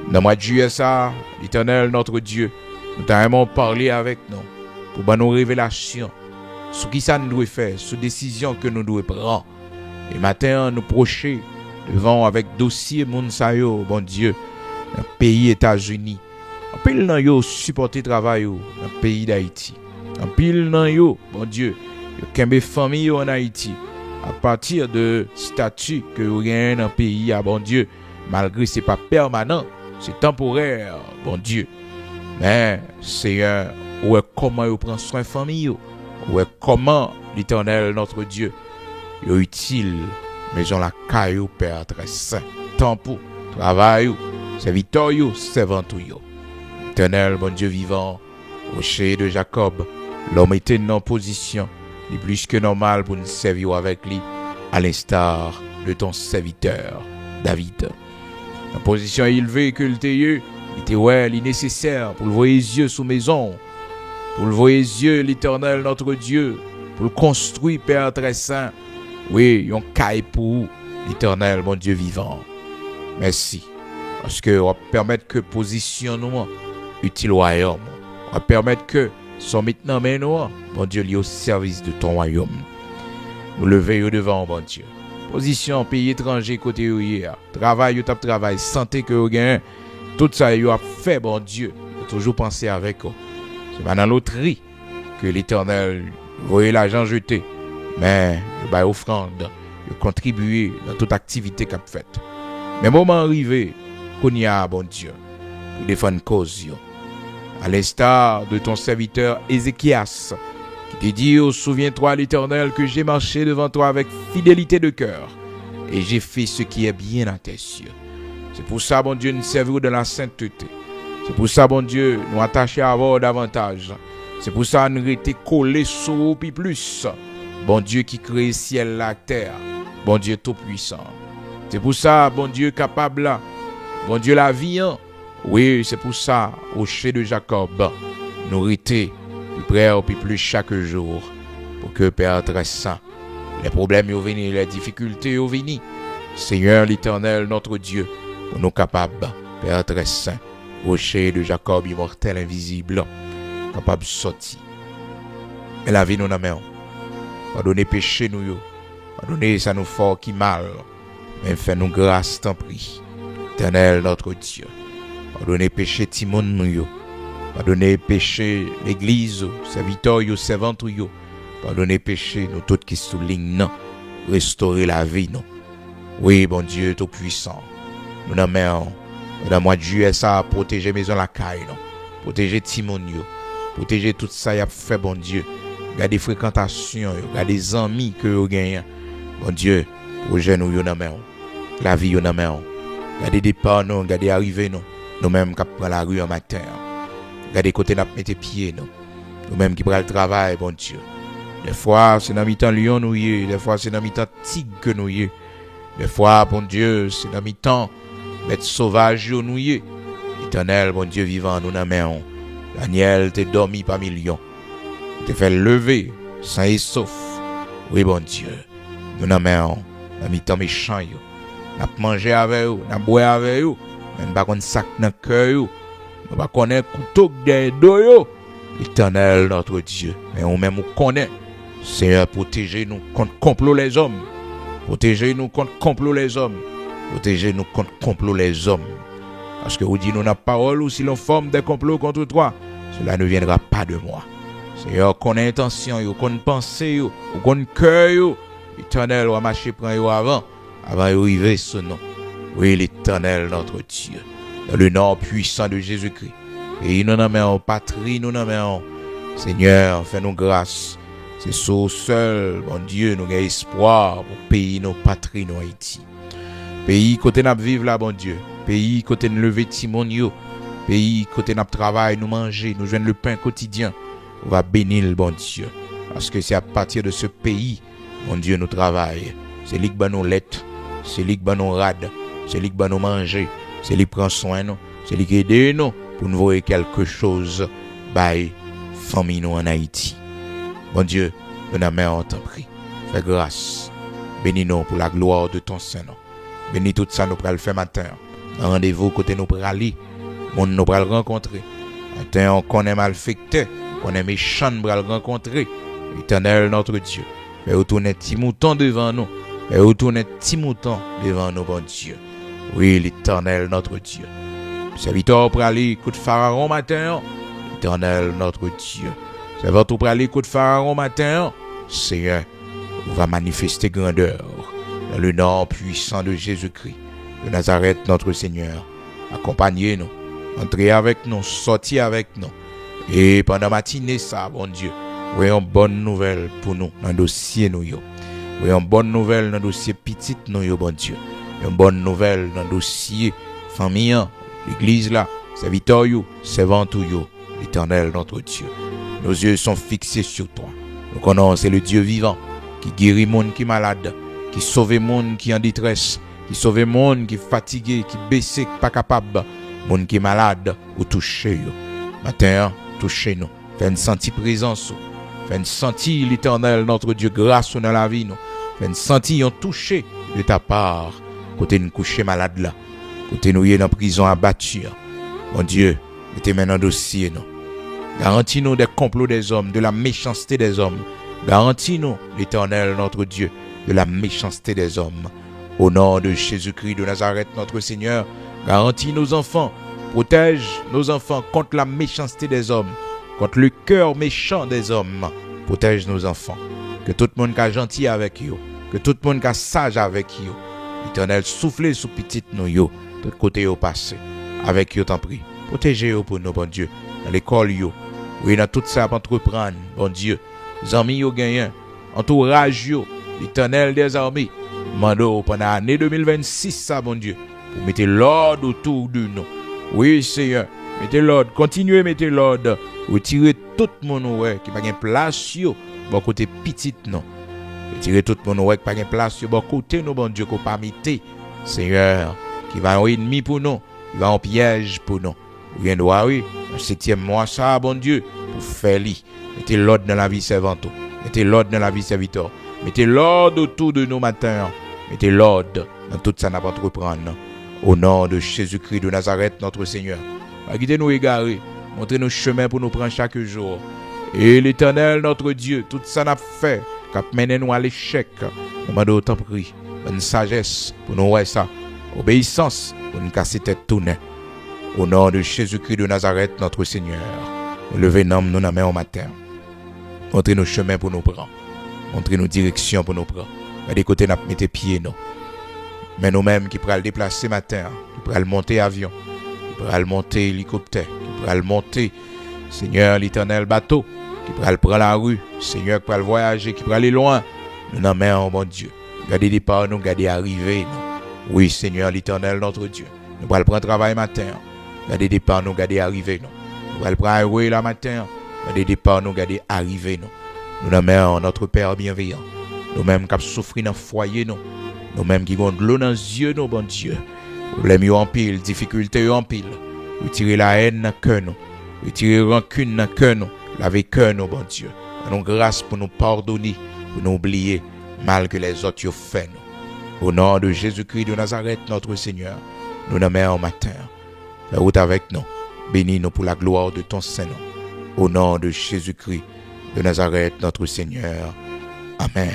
Dans le mois de juillet, ça, l'Éternel, notre Dieu, nous t'avons parlé avec nous pour nos révélations sur qui ça nous doit faire, sur décision que nous devons prendre. Et matin, nous procher devant avec dossier Mounsayo, bon Dieu, dans le pays États-Unis. En pile nan yo supporter travail dans le pays d'Haïti. En pile nan yo, bon Dieu, yo kembe famille en Haïti à partir de statut que vous gagnez dans le pays, bon Dieu, malgré c'est pas permanent, c'est temporaire, bon Dieu. Mais Seigneur, ouais comment vous prend soin de famille, ouais comment l'Éternel notre Dieu, yo utile maison la caillou Père très saint, temps pour travail, serviteur yo, servant yo. Éternel, bon Dieu vivant, rocher de Jacob, l'homme était en position, il est plus que normal pour nous servir avec lui, à l'instar de ton serviteur, David. En position élevée que le il était ouais, il est nécessaire pour le voir les yeux sous maison, pour le voir les yeux, l'Éternel, notre Dieu, pour le construire, Père très saint. Oui, yon caille pour l'Éternel, mon Dieu vivant. Merci, parce que on va permettre que position nous utile royaume. On va permettre que son maintenant mais nous, bon Dieu, lié au service de ton royaume. Nous lever au devant, bon Dieu. Position pays étranger côté hier, travail ou travail, santé que vous gagnez, tout ça vous a fait, bon Dieu. Toujours penser avec vous. C'est pas dans loterie que l'Éternel voyait l'argent jeté, mais il va offrande, il contribuer dans toute activité qu'a faite. Mais moment arrivé, qu'on y a, bon Dieu, pour défendre cause, à l'instar de ton serviteur Ézéchias, qui te dit, souviens-toi l'Éternel que j'ai marché devant toi avec fidélité de cœur, et j'ai fait ce qui est bien à tes yeux. C'est pour ça, bon Dieu, nous servons de la sainteté. C'est pour ça, bon Dieu, nous attacher à vous davantage. C'est pour ça, nous rester collés sur vous plus. Bon Dieu qui crée ciel, la terre. Bon Dieu tout puissant. C'est pour ça, bon Dieu capable là. Bon Dieu la vie. Hein? Oui, c'est pour ça, au rocher de Jacob, nous rester plus près ou plus chaque jour. Pour que Père très saint, les problèmes sont venus, les difficultés sont venues. Seigneur l'Éternel, notre Dieu, pour nous capables, Père très saint, rocher de Jacob, immortel, invisible, capable de sortir. Mais la vie nous n'a pas. Pardonnez péché nous, pardonnez ça nous fort qui mal, mais fais-nous grâce, t'en prie. Éternel, notre Dieu, pardonnez péché Timon nous, pardonnez péché l'église, serviteur, servant nous, pardonnez péché nous toutes qui soulignent, non, restaurer la vie, non. Oui, bon Dieu, tout puissant, nous n'en mettons, dans le mois de juillet, ça, protéger maison la caille, non, protéger Timon, protéger tout ça, y a fait, bon Dieu. Gardez fréquentation, gardez des amis que vous gagnez. Bon Dieu, projet nous yon amèn. La vie yon amèn. Gardez départ nous, gardez arriver nous. Nous-mêmes qui prend la rue en matin. Gardez côté n'a mettre pied nous. Nous-mêmes qui prend le travail, bon Dieu. Des fois c'est dans mi-temps lion nous y, des fois c'est dans mi-temps tigre que nous y. Des fois, bon Dieu, c'est dans mi-temps bête sauvage nous y. Éternel, bon Dieu vivant nous amèn. Daniel t'es dormi parmi lions. Te fait lever, sain et sauf. Oui, bon Dieu, nous n'avons pas mi-temps méchant. Nous avons mangé avec vous, nous avons boire avec vous. Mais nous n'avons pas de sac dans le cœur. Nous n'avons pas de couteau dans le dos. L'Éternel, notre Dieu. Mais nous-mêmes, nous connaissons. Seigneur, protégez-nous contre complot les hommes. Protégez-nous contre complot les hommes. Protégez-nous contre complot les hommes. Parce que vous dites, nous n'avons pas parole ou si l'on forme des complots contre toi, cela ne viendra pas de moi. Seigneur, qu'on ait intention, qu'on pensée, qu'on cœur, l'Éternel va marcher prendre avant d'arriver ce nom. Oui, l'Éternel, notre Dieu, dans le nom puissant de Jésus-Christ. Et nous n'avons patrie, nous n'avons. Seigneur, fais-nous grâce. C'est ça seul, mon Dieu, nous avons espoir pour pays, nos patries, nos Haïti. Pays côté nous vivre là, bon Dieu. Pays côté nous lever Timonio. Pays côté nous travail, nous manger, nous joindre le pain quotidien. On va bénir le bon Dieu. Parce que c'est à partir de ce pays, mon Dieu, nous travaillons. C'est lui qui va nous lettres, c'est lui qui va nous rade, c'est lui qui va nous manger, c'est lui qui prend soin de nous, c'est lui qui aide nous pour nous voir quelque chose by famille nous en Haïti. Bon Dieu, nous n'avons t'en prie. Fais grâce. Bénis-nous pour la gloire de ton Saint-Nom. Bénis tout ça, nous pourrons le faire matin. Rendez-vous côté nous pour aller. Monde nous pour le rencontrer. Matin, on connaît malfecté, on connaît méchant pour le rencontrer. Éternel notre Dieu. Mais retournez petit mouton devant nous. Mais retournez petit mouton devant nous, bon Dieu. Oui, l'Éternel notre Dieu. Serviteur pour aller coup de pharaon matin. Éternel notre Dieu. Serviteur pour aller coup de pharaon matin. Seigneur, on va manifester grandeur dans le nom puissant de Jésus-Christ de Nazareth, notre Seigneur. Accompagnez-nous, entrez avec nous, sortez avec nous. Et pendant matinée, ça, bon Dieu, voyons bonne nouvelle pour nous dans le dossier nous. Voyons bonne nouvelle dans le dossier petit nous, bon Dieu. Une bonne nouvelle dans le dossier famille, l'église là, serviteur, servant tout, l'Éternel, notre Dieu. Nos yeux sont fixés sur toi. Nous connaissons, c'est le Dieu vivant qui guérit monde qui est malade, qui sauve monde qui est en détresse, qui sauve monde qui est fatigué, qui est baissé, pas capable, monde qui est malade, ou toucher. Matin, touchez-nous. Faites sentir présence. Faites sentir l'Éternel, notre Dieu, grâce dans la vie. Faites sentir un toucher de ta part. Côté nous coucher malade là. Côté nous y est dans prison abattu. Mon Dieu, mettez maintenant dossier. Garantis-nous des complots des hommes, de la méchanceté des hommes. Garantis-nous, l'Éternel, notre Dieu, de la méchanceté des hommes. Au nom de Jésus-Christ de Nazareth, notre Seigneur, garantis nos enfants, protège nos enfants contre la méchanceté des hommes, contre le cœur méchant des hommes. Protège nos enfants. Que tout le monde soit gentil avec eux, que tout le monde soit sage avec eux. L'Éternel, soufflez sous petite nous, de côté au passé. Avec eux, t'en prie. Protégez-vous pour nous, bon Dieu. Dans l'école, oui, dans tout ça, pour entreprendre, bon Dieu. Les amis, yo gagnent. Entourage, l'Éternel des armées. Mando pendant l'année 2026, ça, bon Dieu. Pour mettre l'ordre autour de nous. Oui, Seigneur. Mettez l'ordre. Continuez à mettre l'ordre. Retirez tout le monde, ouais, qui n'a pas de place, bon côté petit, non. Retirez tout le monde, ouais, qui n'a pas de place, bon côté, nous, bon Dieu, qu'on pas mettre. Seigneur, qui va en ennemi pour nous. Qui va en piège pour nous. Oui, oui, le 7e mois, ça, bon Dieu, pour faire lit. Mettez l'ordre dans la vie servante. Mettez l'ordre dans la vie serviteur. Mettez l'ordre autour de nos matins. Mettez l'ordre dans tout ça n'a pas reprendre. Au nom de Jésus-Christ de Nazareth, notre Seigneur. Guidez-nous égarés. Montrez-nous chemin pour nous prendre chaque jour. Et l'Éternel, notre Dieu, tout ça n'a fait qu'à mener nous à l'échec. Nous demandons autant pris. Bonne sagesse pour nous voir ça. Obéissance pour nous casser tête tournée. Au nom de Jésus-Christ de Nazareth, notre Seigneur. Levez nous nous main au matin. Montrez-nous chemin pour nous prendre. Montrez-nous direction pour nous prendre. À des côtés, nous mettez pieds, nous. Mais nous-mêmes qui pourrons le déplacer matin, qui pourrons le monter avion, qui pourrons le monter hélicoptère, qui pourrons le monter, Seigneur, l'Éternel bateau, qui pourront le prendre la rue, Seigneur, qui pourront le voyager, qui pourront aller loin. Nous n'en mettons, mon Dieu. Gardez départ, nous, gardez arriver, nous. Oui, Seigneur, l'Éternel, notre Dieu. Nous pourrons le prendre travail matin. Gardez départ, nous, gardez arriver, nous. Nous pourrons le prendre highway la matin. Gardez départ, nous, gardez arriver, nous. Nous n'en mettons, notre Père bienveillant. Nous-mêmes qui souffrons dans le foyer, nous-mêmes qui avons de l'eau dans les yeux, nous, bon Dieu. Problèmes en pile, difficultés en pile. Retirez la haine dans le cœur, nous. Retirez la rancune dans le cœur, nous. Lavez le cœur, nous, bon Dieu. Nous grâce pour nous pardonner, pour nous oublier, mal que les autres ont fait, nous. Au nom de Jésus-Christ de Nazareth, notre Seigneur, nous nous mettons au matin. Fais route avec nous. Bénis-nous pour la gloire de ton Saint-Nom. Au nom de Jésus-Christ de Nazareth, notre Seigneur. Amen.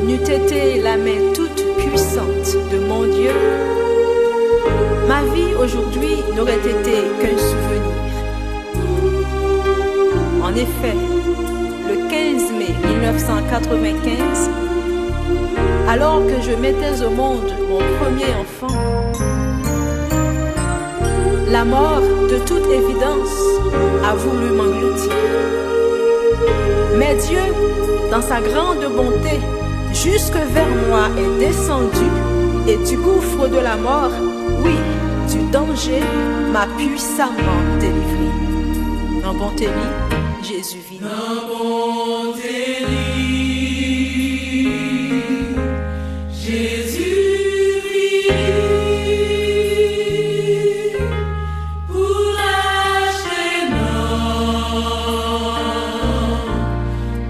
N'eût été la main toute puissante de mon Dieu, ma vie aujourd'hui n'aurait été qu'un souvenir. En effet, le 15 mai 1995, alors que je mettais au monde mon premier enfant, la mort, de toute évidence, a voulu m'engloutir. Mais Dieu, dans sa grande bonté, jusque vers moi est descendu et du gouffre de la mort, oui, du danger, m'a puissamment délivré. Dans bonté li, Jésus vit. Dans bonté li, Jésus vit. Pour lâcher non,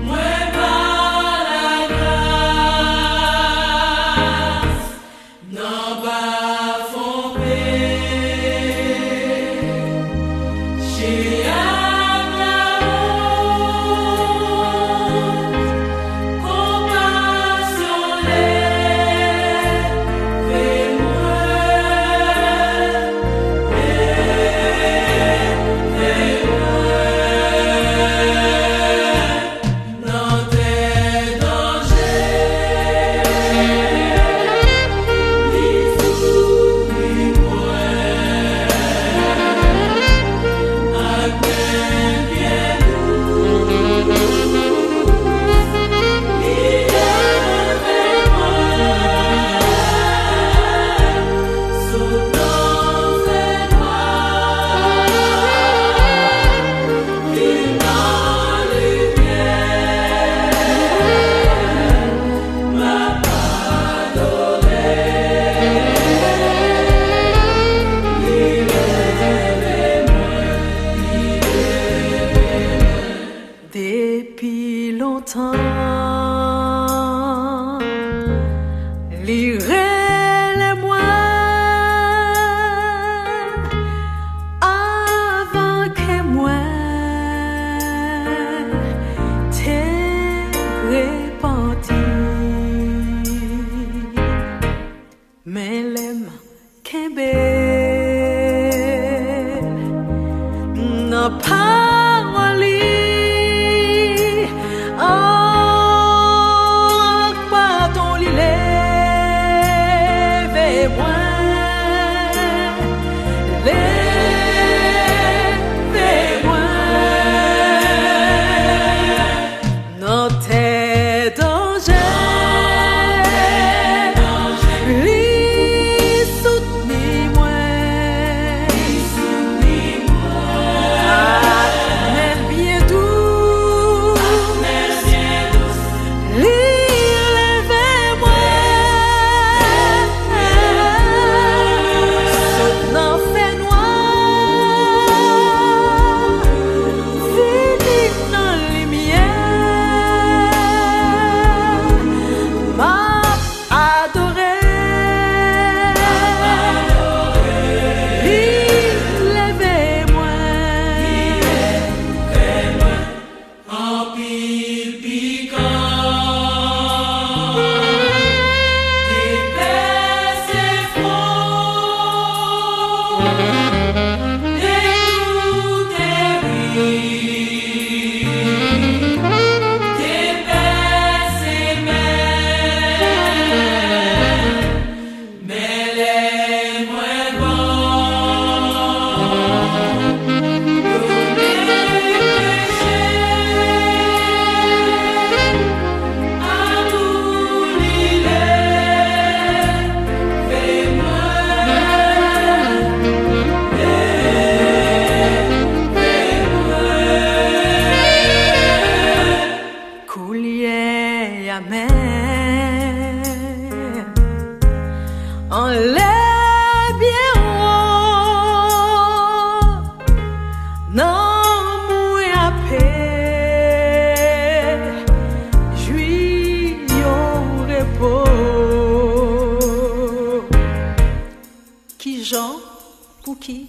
moi par la grâce, non pas fomper. Depuis longtemps, lirez-les-moi avant que moi t'ai repenti. Mais l'aime qu'un bel n'a pas enlève bien haut, non mouille à paix, jouis au repos. Qui Jean pour qui?